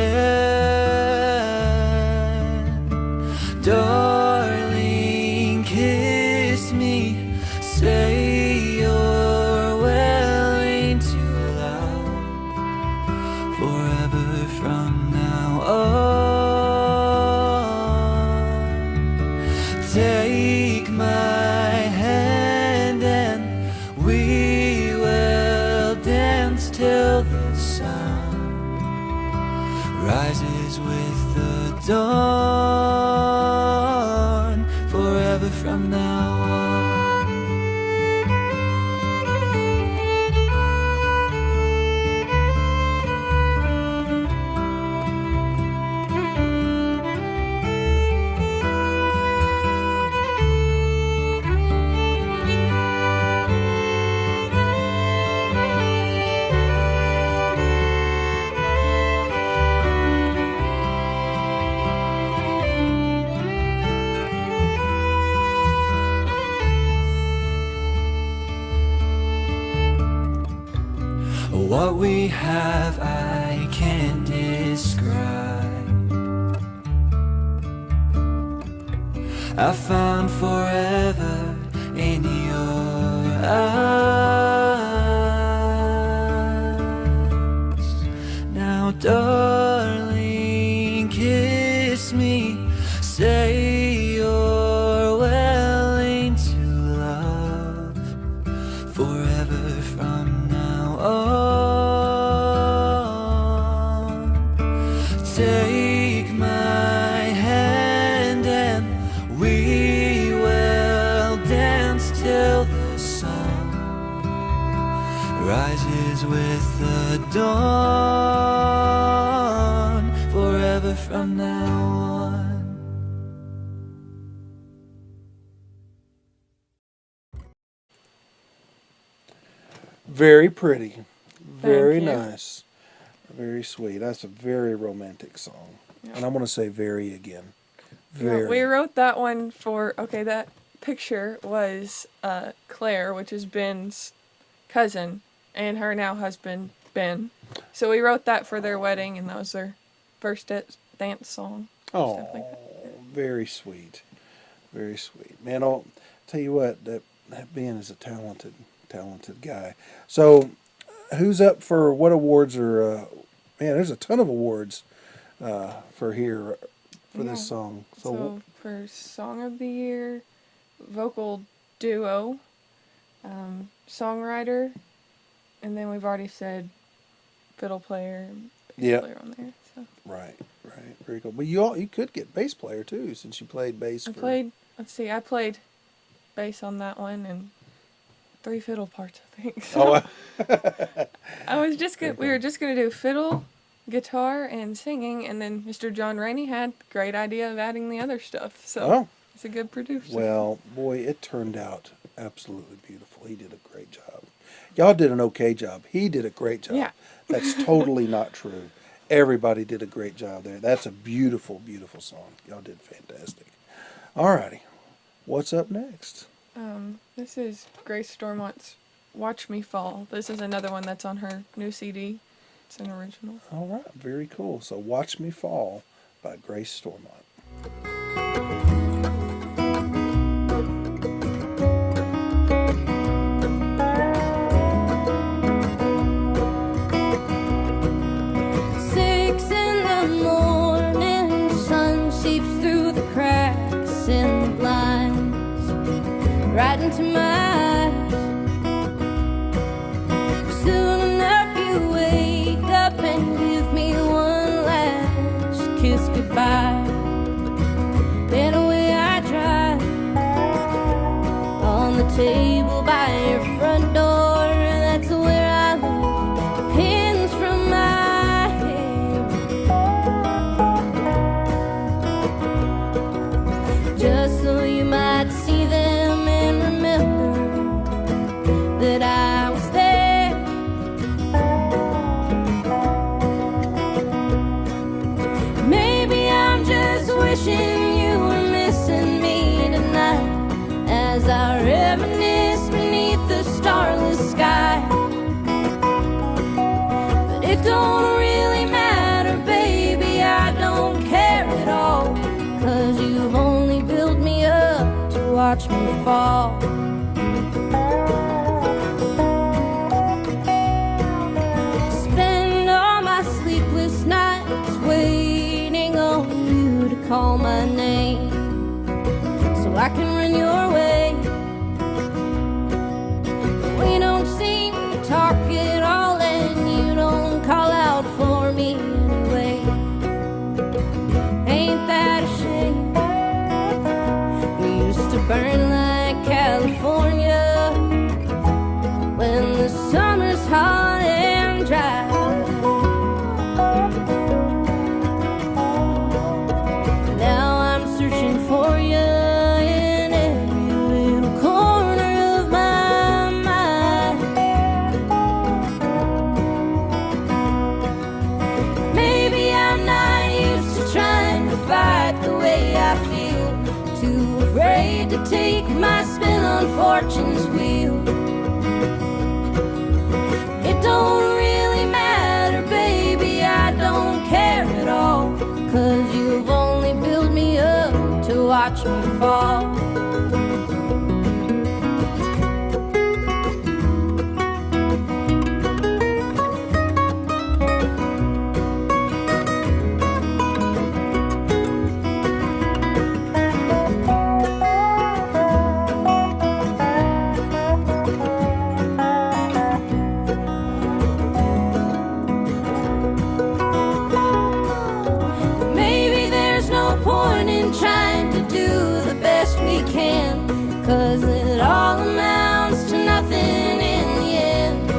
Darling, kiss me, say you're willing to love forever from now on. Take my hand and we will dance till the sun rises with the dawn, forever from now on. What we have I can't describe. I found forever in your eyes. Now darling, kiss me, say you're willing to love forever from now on. Take my hand and we will dance till the rises with the dawn, forever from now on.
Very pretty. Very
you.
nice. Very sweet. That's a very romantic song.
Yeah.
And I'm going to say very again.
Yeah,
Very.
we wrote that one for, okay, that picture was Claire, which is Ben's cousin, and her now husband, Ben. So we wrote that for their wedding, and that was their first dance song.
Oh,
Stuff like that.
very sweet. Very sweet. Man, I'll tell you what, that Ben is a talented guy. So, who's up for what awards are, man, there's a ton of awards for here for this song.
So for Song of the Year, Vocal Duo, Songwriter, and then we've already said Fiddle Player and Bass Player on there. So.
Right, very cool. But you could get bass player too, since you played bass.
I played bass on that one and 3 fiddle parts, I think. So we were just gonna do fiddle, guitar, and singing, and then Mr. John Rainey had a great idea of adding the other stuff. So he's a good producer.
Well, boy, it turned out absolutely beautiful. He did a great job. Y'all did an okay job. He did a great job.
Yeah.
That's totally not true. Everybody did a great job there. That's a beautiful, beautiful song. Y'all did fantastic. Alrighty. What's up next?
This is Grace Stormont's Watch Me Fall. This is another one that's on her new CD. It's an original.
All right, very cool. So Watch Me Fall by Grace Stormont.
Right into my eyes. Soon enough you wake up and give me one last kiss goodbye. And away I drive on the table by your front door. That's where I left the pins from my hair, just so you might see them that I was there. Maybe I'm just wishing you were missing me tonight, as I reminisce beneath the starless sky. But it don't really matter, baby, I don't care at all, 'cause you've only built me up to watch me fall. Call my name so I can run your way. We don't seem to talk at all, and you don't call out for me anyway. Ain't that a shame? We used to burn like California when the summer's hot and dry. For you in every little corner of my mind. Maybe I'm not used to trying to fight the way I feel, too afraid to take my spin on fortune's wheel. It don't really matter, baby, I don't care at all, 'cause you've only built me up to watch me fall. Maybe there's no point in trying to do the best we can, 'cause it all amounts to nothing in the end.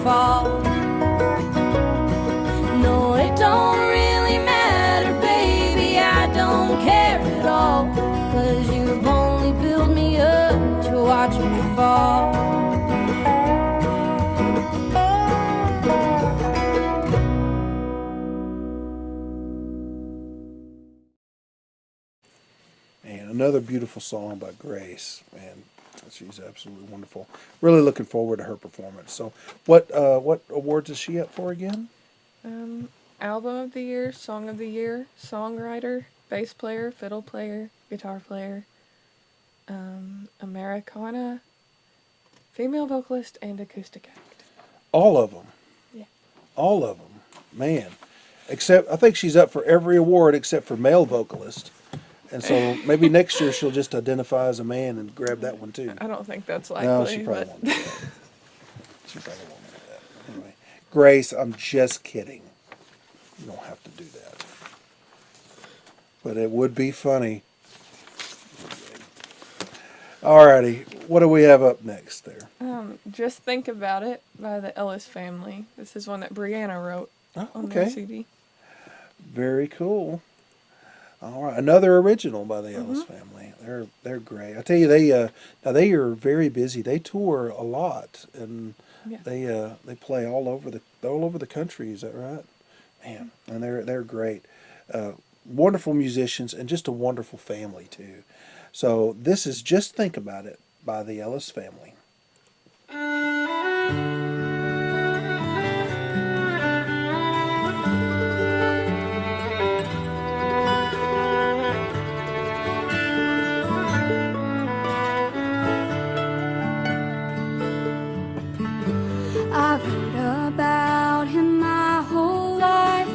fall. No, it don't really matter, baby, I don't care at all, 'cause you've only built me up to watch me fall.
And another beautiful song by Grace. Man, she's absolutely wonderful. Really looking forward to her performance. So, what awards is she up for again?
Album of the year, song of the year, songwriter, bass player, fiddle player, guitar player, Americana, female vocalist, and acoustic act.
All of them.
Yeah.
All of them. Man. Except, I think she's up for every award except for male vocalist. And so maybe next year she'll just identify as a man and grab that one too.
I don't think that's likely.
No, she probably
but
won't do that. She probably won't do that. Anyway, Grace, I'm just kidding. You don't have to do that. But it would be funny. Alrighty, what do we have up next there?
Just Think About It by the Ellis Family. This is one that Brianna wrote
Oh,
on their
okay.
CD.
Very cool. All right, another original by the Ellis family. They're great. I tell you, they are very busy. They tour a lot, and
Yeah.
they play all over the country. Is that right? Man, and they're great. Wonderful musicians and just a wonderful family too. So this is Just Think About It by the Ellis family.
I've heard about him my whole life.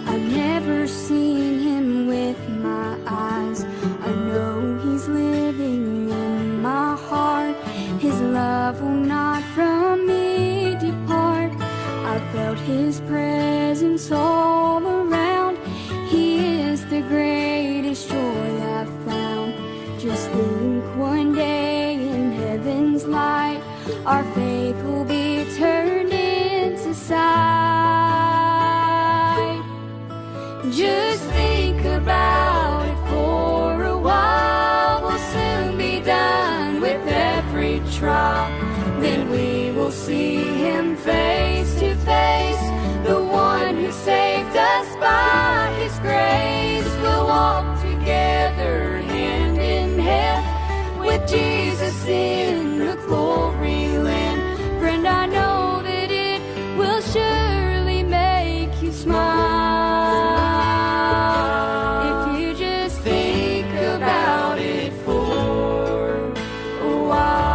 I've never seen him with my eyes. I know he's living in my heart. His love will not from me depart. I felt his presence all around. He is the greatest joy I've found. Just think one day in heaven's light, our faith will be turned into sight. Just think about it for a while. We'll soon be done with every trial. Then we will see him face to face. The one who saved us by his grace. We'll walk together hand in hand with Jesus in the glory land. Friend, I know that it will surely make you smile if you just think about it for a while.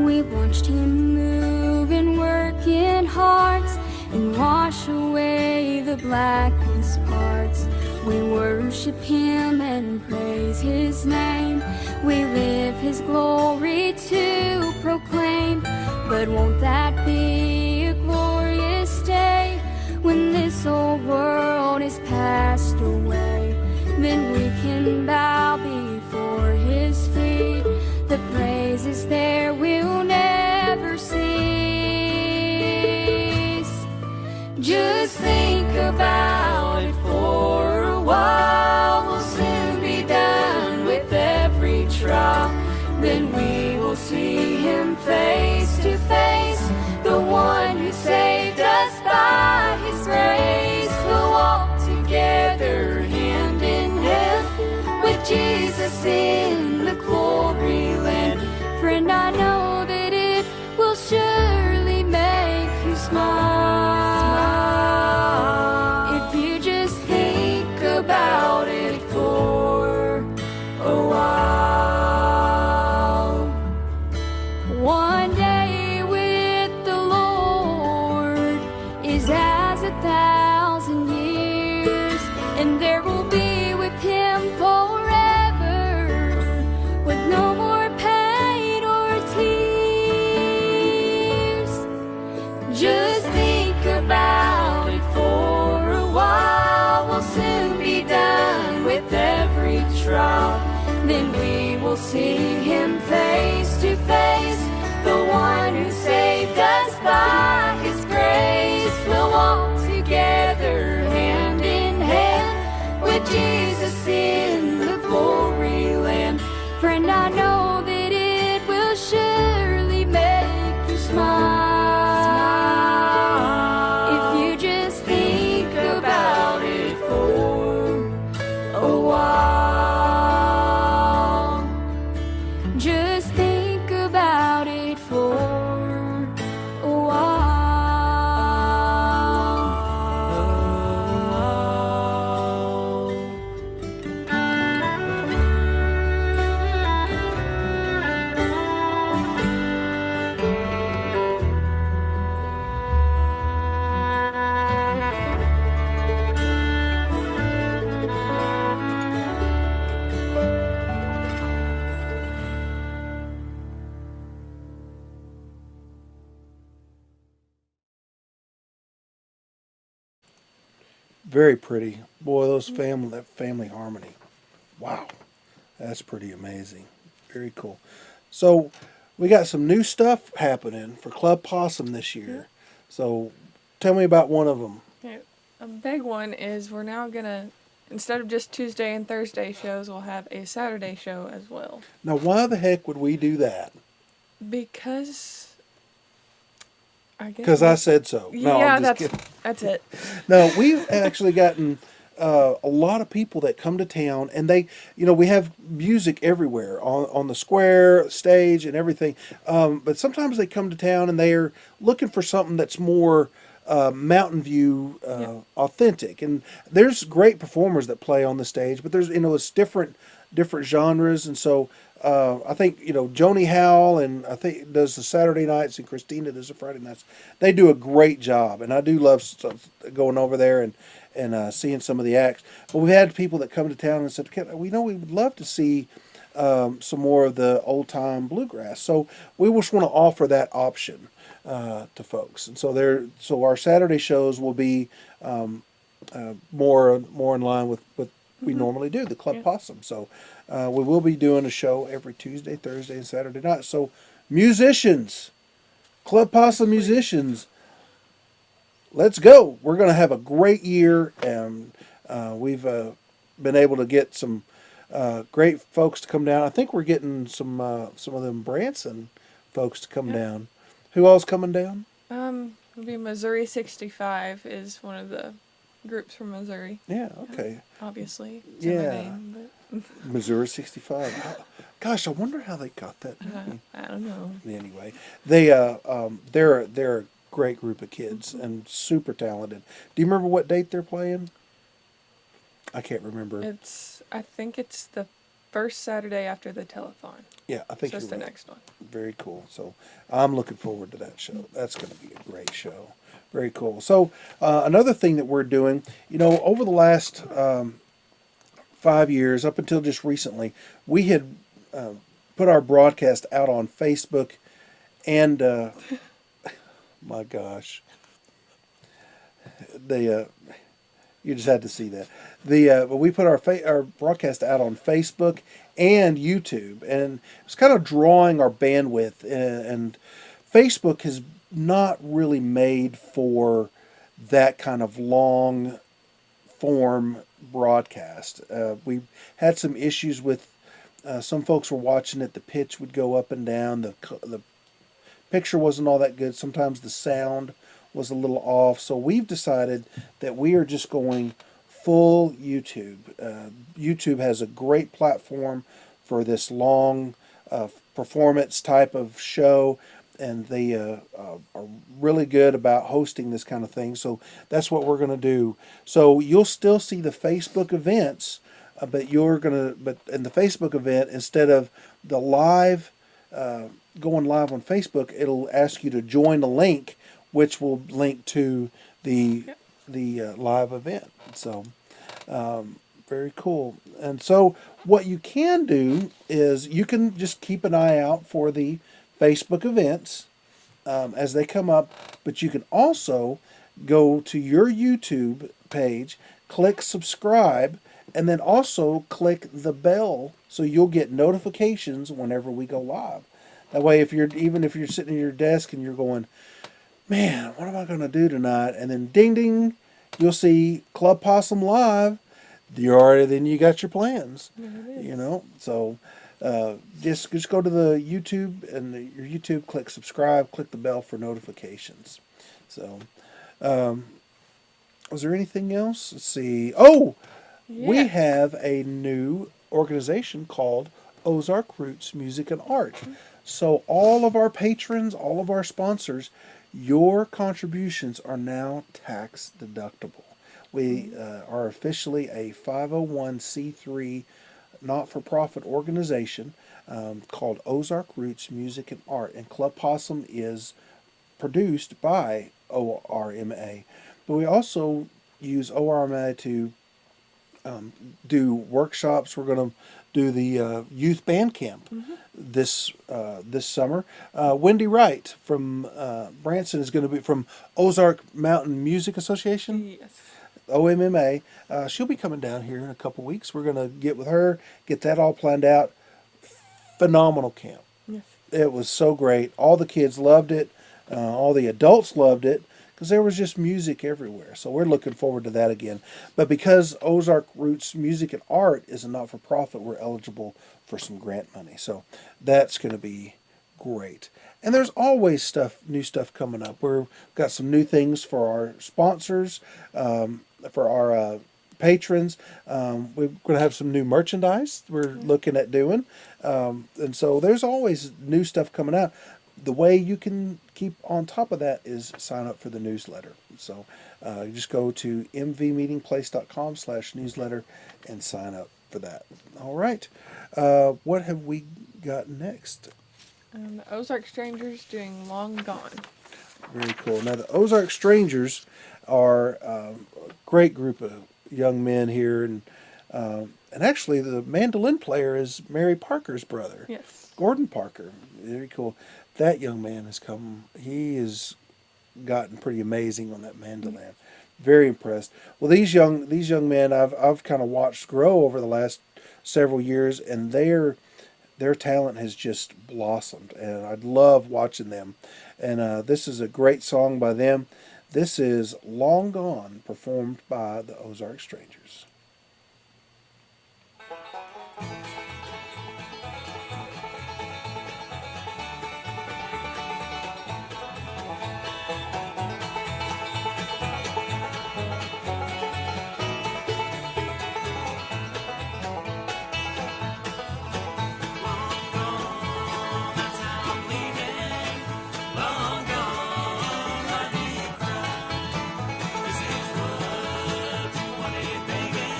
We watched him move and work in hearts and wash away the blackest parts. We worship him and praise his name. We live his glory to proclaim. But won't that be a glorious day when this old world is passed away? Then we can bow before his feet. The praises there will never cease. Just think about it for a while. We'll soon be done with every trial. Then we will see him face to face. The one who saved us by his grace. We'll walk together hand in hand with Jesus in the glory land. Friend, I know that it will surely make you smile if you just think about it for then we will see him face to face. The one who saved us by his grace. We'll walk together hand in hand with Jesus in the glory land. Friend, I know that it will surely make you smile if you just think about it for a while. Just think about it for a while.
Very pretty. Boy, that family harmony. Wow. That's pretty amazing. Very cool. So we got some new stuff happening for Club Possum this year. So tell me about one of them.
Okay. A big one is we're now gonna, instead of just Tuesday and Thursday shows, we'll have a Saturday show as well.
Now, why the heck would we do that?
Because I guess
Because I said so. No,
yeah,
I'm just kidding.
that's it.
No, we've actually gotten a lot of people that come to town, and they, we have music everywhere on the square, stage, and everything. But sometimes they come to town and they're looking for something that's more Mountain View authentic. And there's great performers that play on the stage, but there's it's different genres, and so. I think Joni Howell and I think does the Saturday nights and Christina does the Friday nights. They do a great job, and I do love going over there and seeing some of the acts. But we've had people that come to town and said, we would love to see some more of the old time bluegrass. So we just want to offer that option to folks, and so our Saturday shows will be more in line with what we normally do, the Club Possum. So. We will be doing a show every Tuesday, Thursday, and Saturday night. So, musicians, Club Possum musicians, let's go. We're going to have a great year, and we've been able to get some great folks to come down. I think we're getting some of them Branson folks to come down. Who else coming down?
It'll be Missouri 65 is one of the groups from Missouri.
Yeah, okay.
Obviously. It's in my name, but
Missouri 65. Gosh, I wonder how they got that name.
I don't know.
Anyway, they're a great group of kids and super talented. Do you remember what date they're playing? I can't remember.
I think it's the first Saturday after the telethon.
Yeah, I think
so it's
you're
the
right.
next one.
Very cool. So I'm looking forward to that show. That's going to be a great show. Very cool. So another thing that we're doing, over the last 5 years, up until just recently, we had put our broadcast out on Facebook, and my gosh, you just had to see that. But we put our broadcast out on Facebook and YouTube, and it's kind of drawing our bandwidth. And Facebook has not really made for that kind of long form broadcast. We had some issues with some folks were watching it. The pitch would go up and down. The picture wasn't all that good. Sometimes the sound was a little off. So we've decided that we are just going full YouTube. YouTube has a great platform for this long performance type of show, and they are really good about hosting this kind of thing. So that's what we're going to do. So you'll still see the Facebook events, but in the Facebook event, instead of the live going live on Facebook, it'll ask you to join a link, which will link to the live event. So very cool. And so what you can do is you can just keep an eye out for the Facebook events as they come up, but you can also go to your YouTube page, click subscribe, And then also click the bell so you'll get notifications whenever we go live. That way, even if you're sitting at your desk and you're going, man, what am I going to do tonight? And then ding ding, you'll see Club Possum live. Then you got your plans. You know, so just go to the YouTube and your YouTube, click subscribe, click the bell for notifications. So, was there anything else? Let's see. Oh, we
Yes.
have a new organization called Ozark Roots Music and Art. So all of our patrons, all of our sponsors, your contributions are now tax deductible. We are officially a 501c3 not-for-profit organization called Ozark Roots Music and Art, and Club Possum is produced by ORMA. But we also use ORMA to do workshops. We're going to do the youth band camp this summer. Wendy Wright from Branson is going to be from Ozark Mountain Music Association,
Yes.
OMMA. She'll be coming down here in a couple weeks. We're going to get with her, get that all planned out. Phenomenal camp.
Yes.
It was so great. All the kids loved it. All the adults loved it because there was just music everywhere. So we're looking forward to that again. But because Ozark Roots Music and Art is a not-for-profit, we're eligible for some grant money. So that's going to be great. And there's always new stuff coming up. We've got some new things for our sponsors, for our patrons. We're going to have some new merchandise we're looking at doing. And so there's always new stuff coming out. The way you can keep on top of that is sign up for the newsletter. So you just go to mvmeetingplace.com/newsletter and sign up for that. All right. What have we got next?
The Ozark Strangers doing Long Gone.
Very cool. Now, the Ozark Strangers are a great group of young men here. And actually, the mandolin player is Mary Parker's brother.
Yes.
Gordon Parker. Very cool. That young man has come. He has gotten pretty amazing on that mandolin. Very impressed. Well, these young men I've kind of watched grow over the last several years, and their talent has just blossomed, and I love watching them. And this is a great song by them. This is Long Gone, performed by the Ozark Strangers.
This is what you wanted, baby.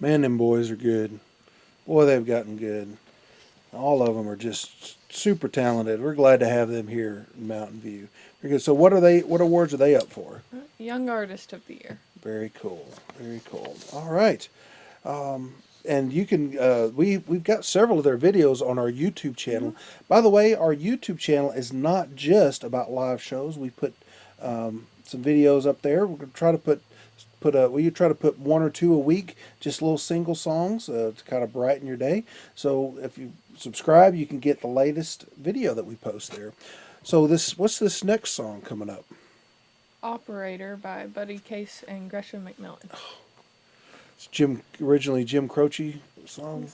Man, them boys are good. Boy, they've gotten good. All of them are just super talented. We're glad to have them here in Mountain View. Because so what awards are they up for?
Young Artist of the Year.
Very cool. Very cool. All right. And you can we've got several of their videos on our YouTube channel. By the way, our YouTube channel is not just about live shows. We put some videos up there. We're going to try to we try to put 1 or 2 a week, just little single songs to kind of brighten your day. So if you subscribe, you can get the latest video that we post there. So what's this next song coming up?
Operator by Buddy Case and Gresham McMillan.
It's originally Jim Croce song.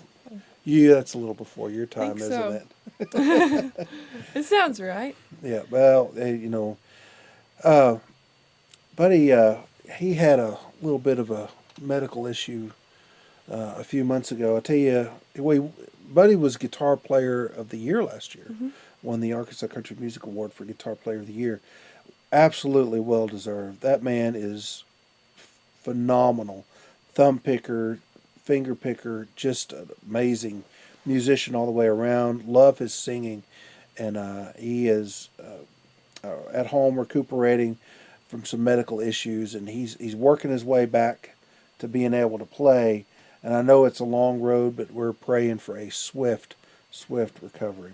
Yeah, that's a little before your time,
Think
isn't
so.
it?
It sounds right.
Yeah. Well, Buddy, he had a little bit of a medical issue a few months ago. I tell you, Buddy was Guitar Player of the Year last year. Won the Arkansas Country Music Award for Guitar Player of the Year. Absolutely well deserved. That man is phenomenal. Thumb picker, finger picker, just an amazing musician all the way around. Love his singing, and he is at home recuperating from some medical issues, and he's working his way back to being able to play. And I know it's a long road, but we're praying for a swift recovery.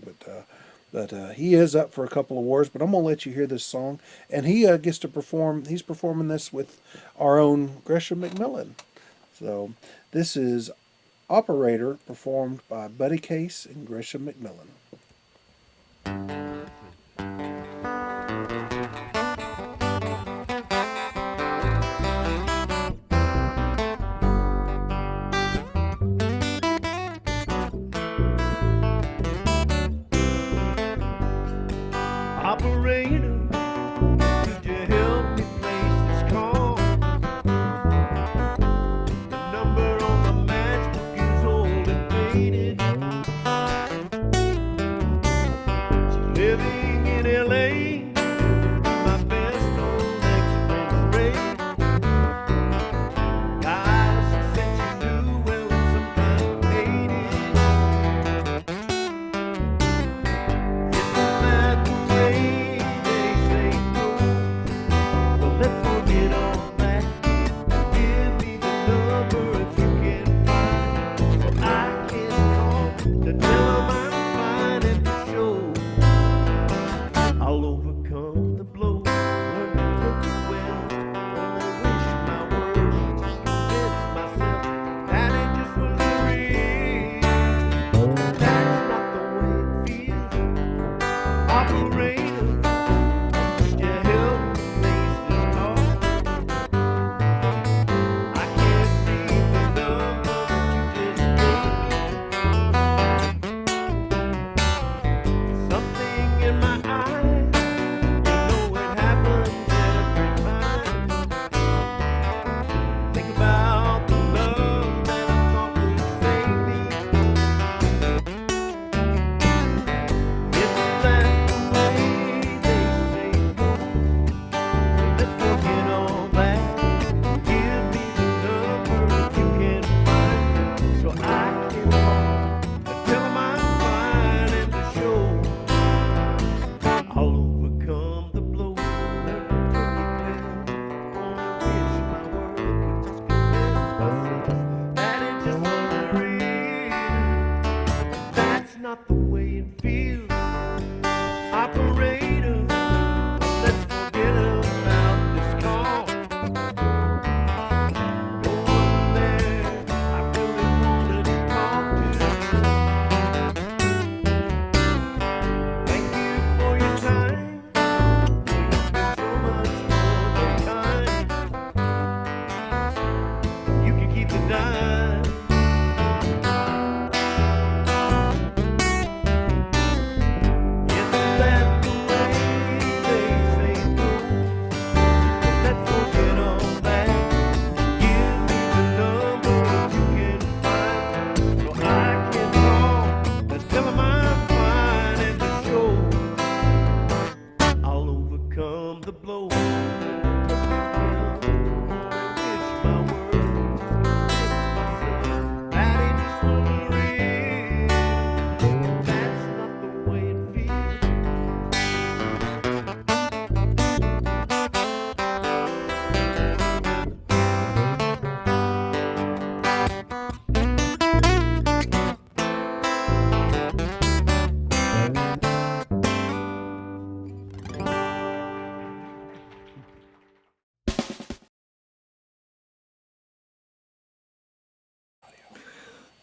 But he is up for a couple of awards. But I'm gonna let you hear this song, and he gets to perform. He's performing this with our own Gresham McMillan. So this is Operator, performed by Buddy Case and Gresham McMillan.
Operator, could you help me place this call? The number on the matchbook is old and faded.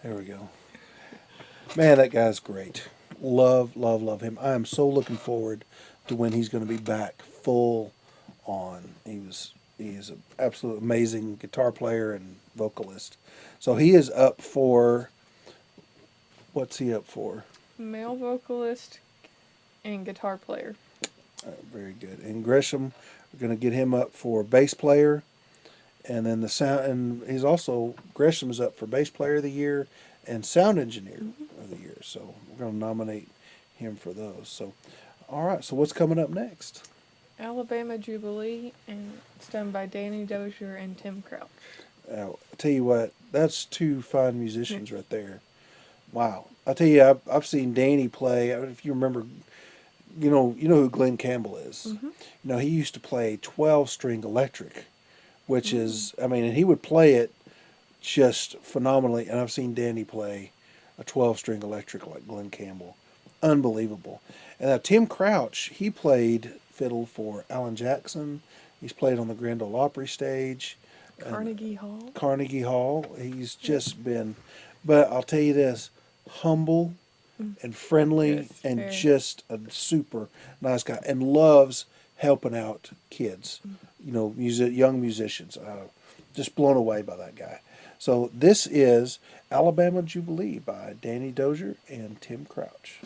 There we go. Man, that guy's great. Love, love, love him. I am so looking forward to when he's going to be back full on. He is an absolute amazing guitar player and vocalist. So he is up for, what's he up for?
Male vocalist and guitar player.
Very good. And Gresham, we're going to get him up for bass player. And then the sound, and he's also, Gresham's up for bass player of the year and sound engineer of the year. So we're going to nominate him for those. So, all right. So what's coming up next?
Alabama Jubilee, and it's done by Danny Dozier and Tim Crouch.
I'll tell you what, that's two fine musicians right there. Wow. I'll tell you, I've seen Danny play. If you remember, you know who Glenn Campbell is.
Mm-hmm.
You know, he used to play 12-string electric, which is, I mean, and he would play it just phenomenally. And I've seen Danny play a 12-string electric like Glenn Campbell. Unbelievable. And now Tim Crouch, he played fiddle for Alan Jackson. He's played on the Grand Ole Opry stage.
Carnegie Hall.
Carnegie Hall. He's just been, but I'll tell you this, humble and friendly
Yes,
and
very.
just a super nice guy and loves helping out kids, you know, young musicians. Just blown away by that guy. So this is Alabama Jubilee by Danny Dozier and Tim Crouch.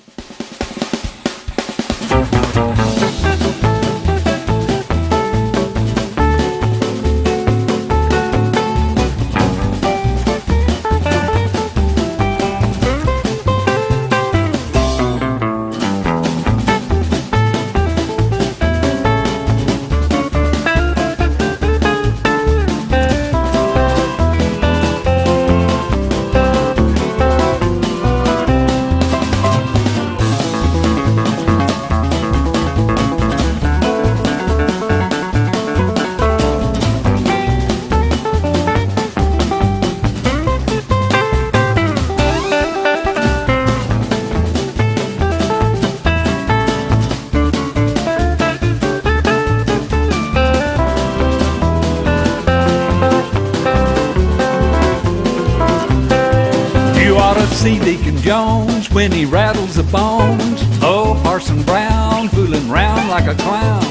See Deacon Jones when he rattles the bones. Oh, Parson Brown fooling round like a clown.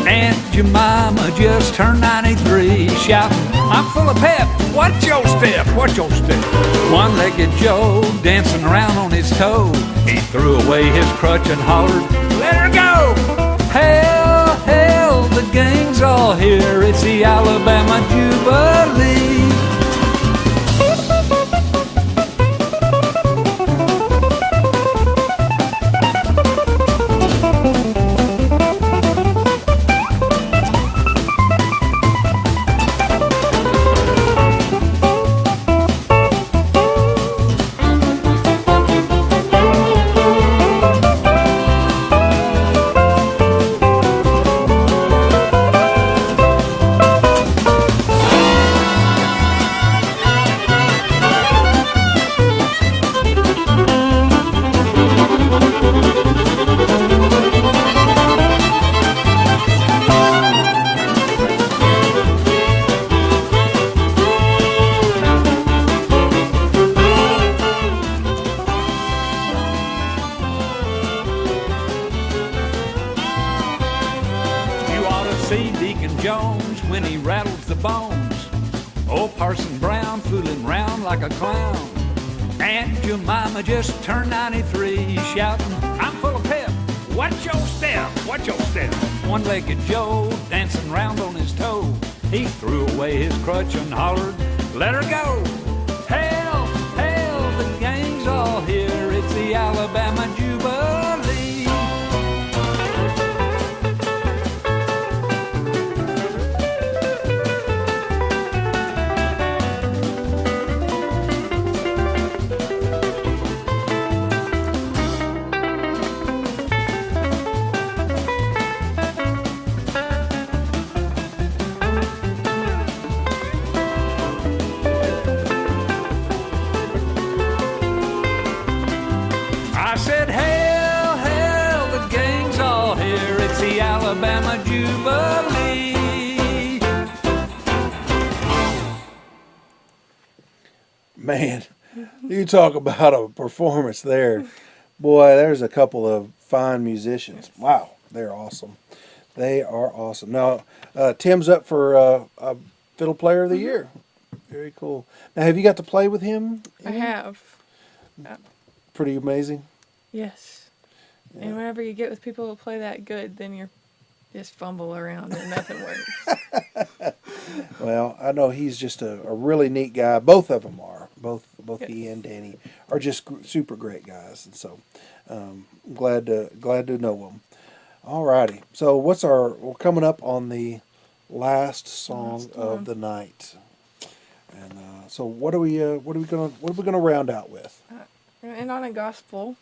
Aunt Jemima just turned 93, shouting, I'm full of pep. Watch your step, watch your step. One-legged Joe dancing around on his toe. He threw away his crutch and hollered, let her go. Hail, hail, the gang's all here. It's the Alabama Jubilee. See Deacon Jones when he rattles the bones. Oh, Parson Brown fooling round like a clown. Aunt Jemima just turned 93, shouting, I'm full of pep. Watch your step, watch your step. One-legged Joe dancing round on his toe. He threw away his crutch and hollered, let her go. Hail, hail, the gang's all here. It's the Alabama Jubilee. I said, hail, hail, the gang's all here. It's the Alabama Jubilee.
Man, You talk about a performance there. Boy, there's a couple of fine musicians. Wow, they're awesome. They are awesome. Now, Tim's up for a Fiddle Player of the Year. Very cool. Now, have you got to play with him?
I have.
Pretty amazing.
Yes. And whenever you get with people who play that good, then you're just fumble around and nothing works.
Well, I know he's just a really neat guy. Both of them are. Both
Yes.
he and Danny are just super great guys, and so glad to know them. All righty. So we're coming up on the last song of the night, and so what are we gonna round out with?
And on a gospel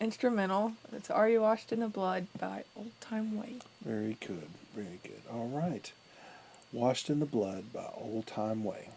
instrumental, it's Are You Washed in the Blood by Old Time Way.
Very good. Very good. All right. Washed in the Blood by Old Time Way.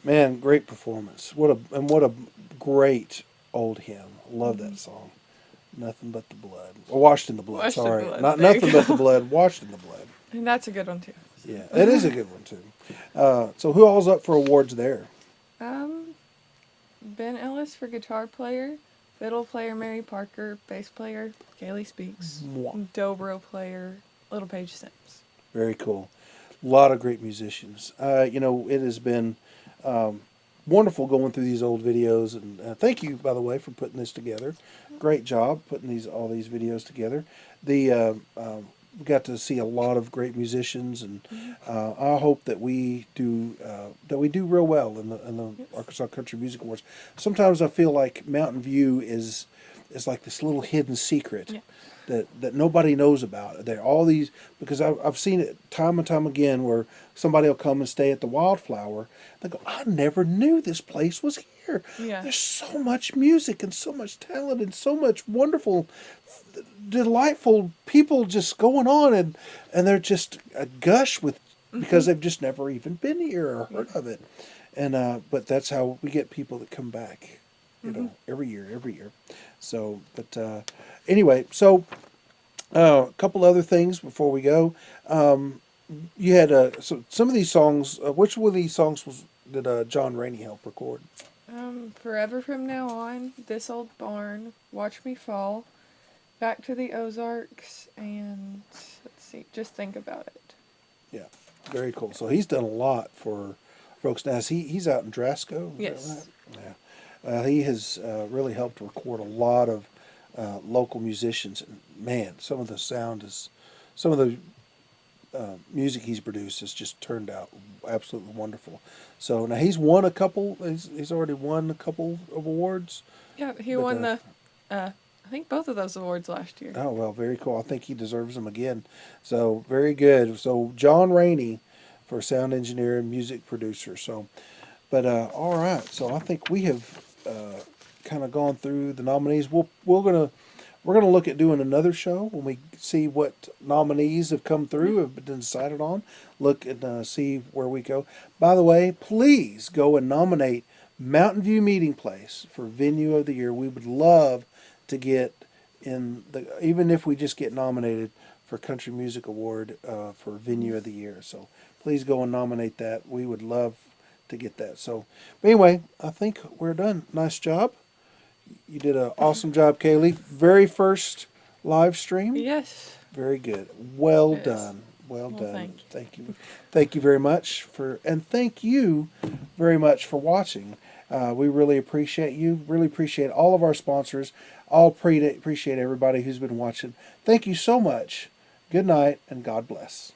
Man, great performance. What a great old hymn. Love that song. Nothing but the blood. Or washed in the blood.
Washed in
Sorry,
blood.
not
There you
nothing but the
go.
blood. Washed in the blood.
And that's a good one, too.
Yeah, it is a good one too. So who all's up for awards there?
Ben Ellis for guitar player, fiddle player Mary Parker, bass player Kailee Speaks,
Mwah.
dobro player Little Paige Sims.
Very cool. A lot of great musicians. It has been wonderful going through these old videos, and thank you, by the way, for putting this together. Great job putting all these videos together. We got to see a lot of great musicians, and I hope that we do real well in the Arkansas Country Music Awards. Sometimes I feel like Mountain View is like this little hidden secret.
Yeah.
That nobody knows about. There are all these, because I've seen it time and time again where somebody will come and stay at the Wildflower. They go, I never knew this place was here.
Yeah.
There's so much music and so much talent and so much wonderful, delightful people just going on, and they're just a gush with because they've just never even been here or heard of it. And but that's how we get people that come back, every year. So, but anyway, so a couple other things before we go. You had so some of these songs. Which one of these songs did John Rainey help record?
Forever From Now On, This Old Barn, Watch Me Fall, Back to the Ozarks, and let's see, Just Think About It.
Yeah, very cool. So he's done a lot for folks. Now, he's out in Drasco? Is that
Yes.
right? Yeah. He has really helped record a lot of local musicians. And man, some of the music he's produced has just turned out absolutely wonderful. So now he's won a couple. He's already won a couple of awards.
Yeah, he
But,
won I think both of those awards last year.
Oh well, very cool. I think he deserves them again. So very good. So John Rainey for sound engineer and music producer. So, but all right. So I think we have kind of gone through the nominees. We're gonna look at doing another show when we see what nominees have come through, have been decided on. Look and see where we go. By the way, please go and nominate Mountain View Meeting Place for Venue of the Year. We would love to get even if we just get nominated for Country Music Award for Venue of the Year. So please go and nominate that. We would love to get that. So, but anyway, I think we're done. Nice job. You did an awesome job, Kaylee. Very first live stream.
Yes.
Very good. Well
Yes.
done. Well done.
thank you.
Thank you. Thank you very much and thank you very much for watching. We really appreciate you. Really appreciate all of our sponsors. Appreciate everybody who's been watching. Thank you so much. Good night and God bless.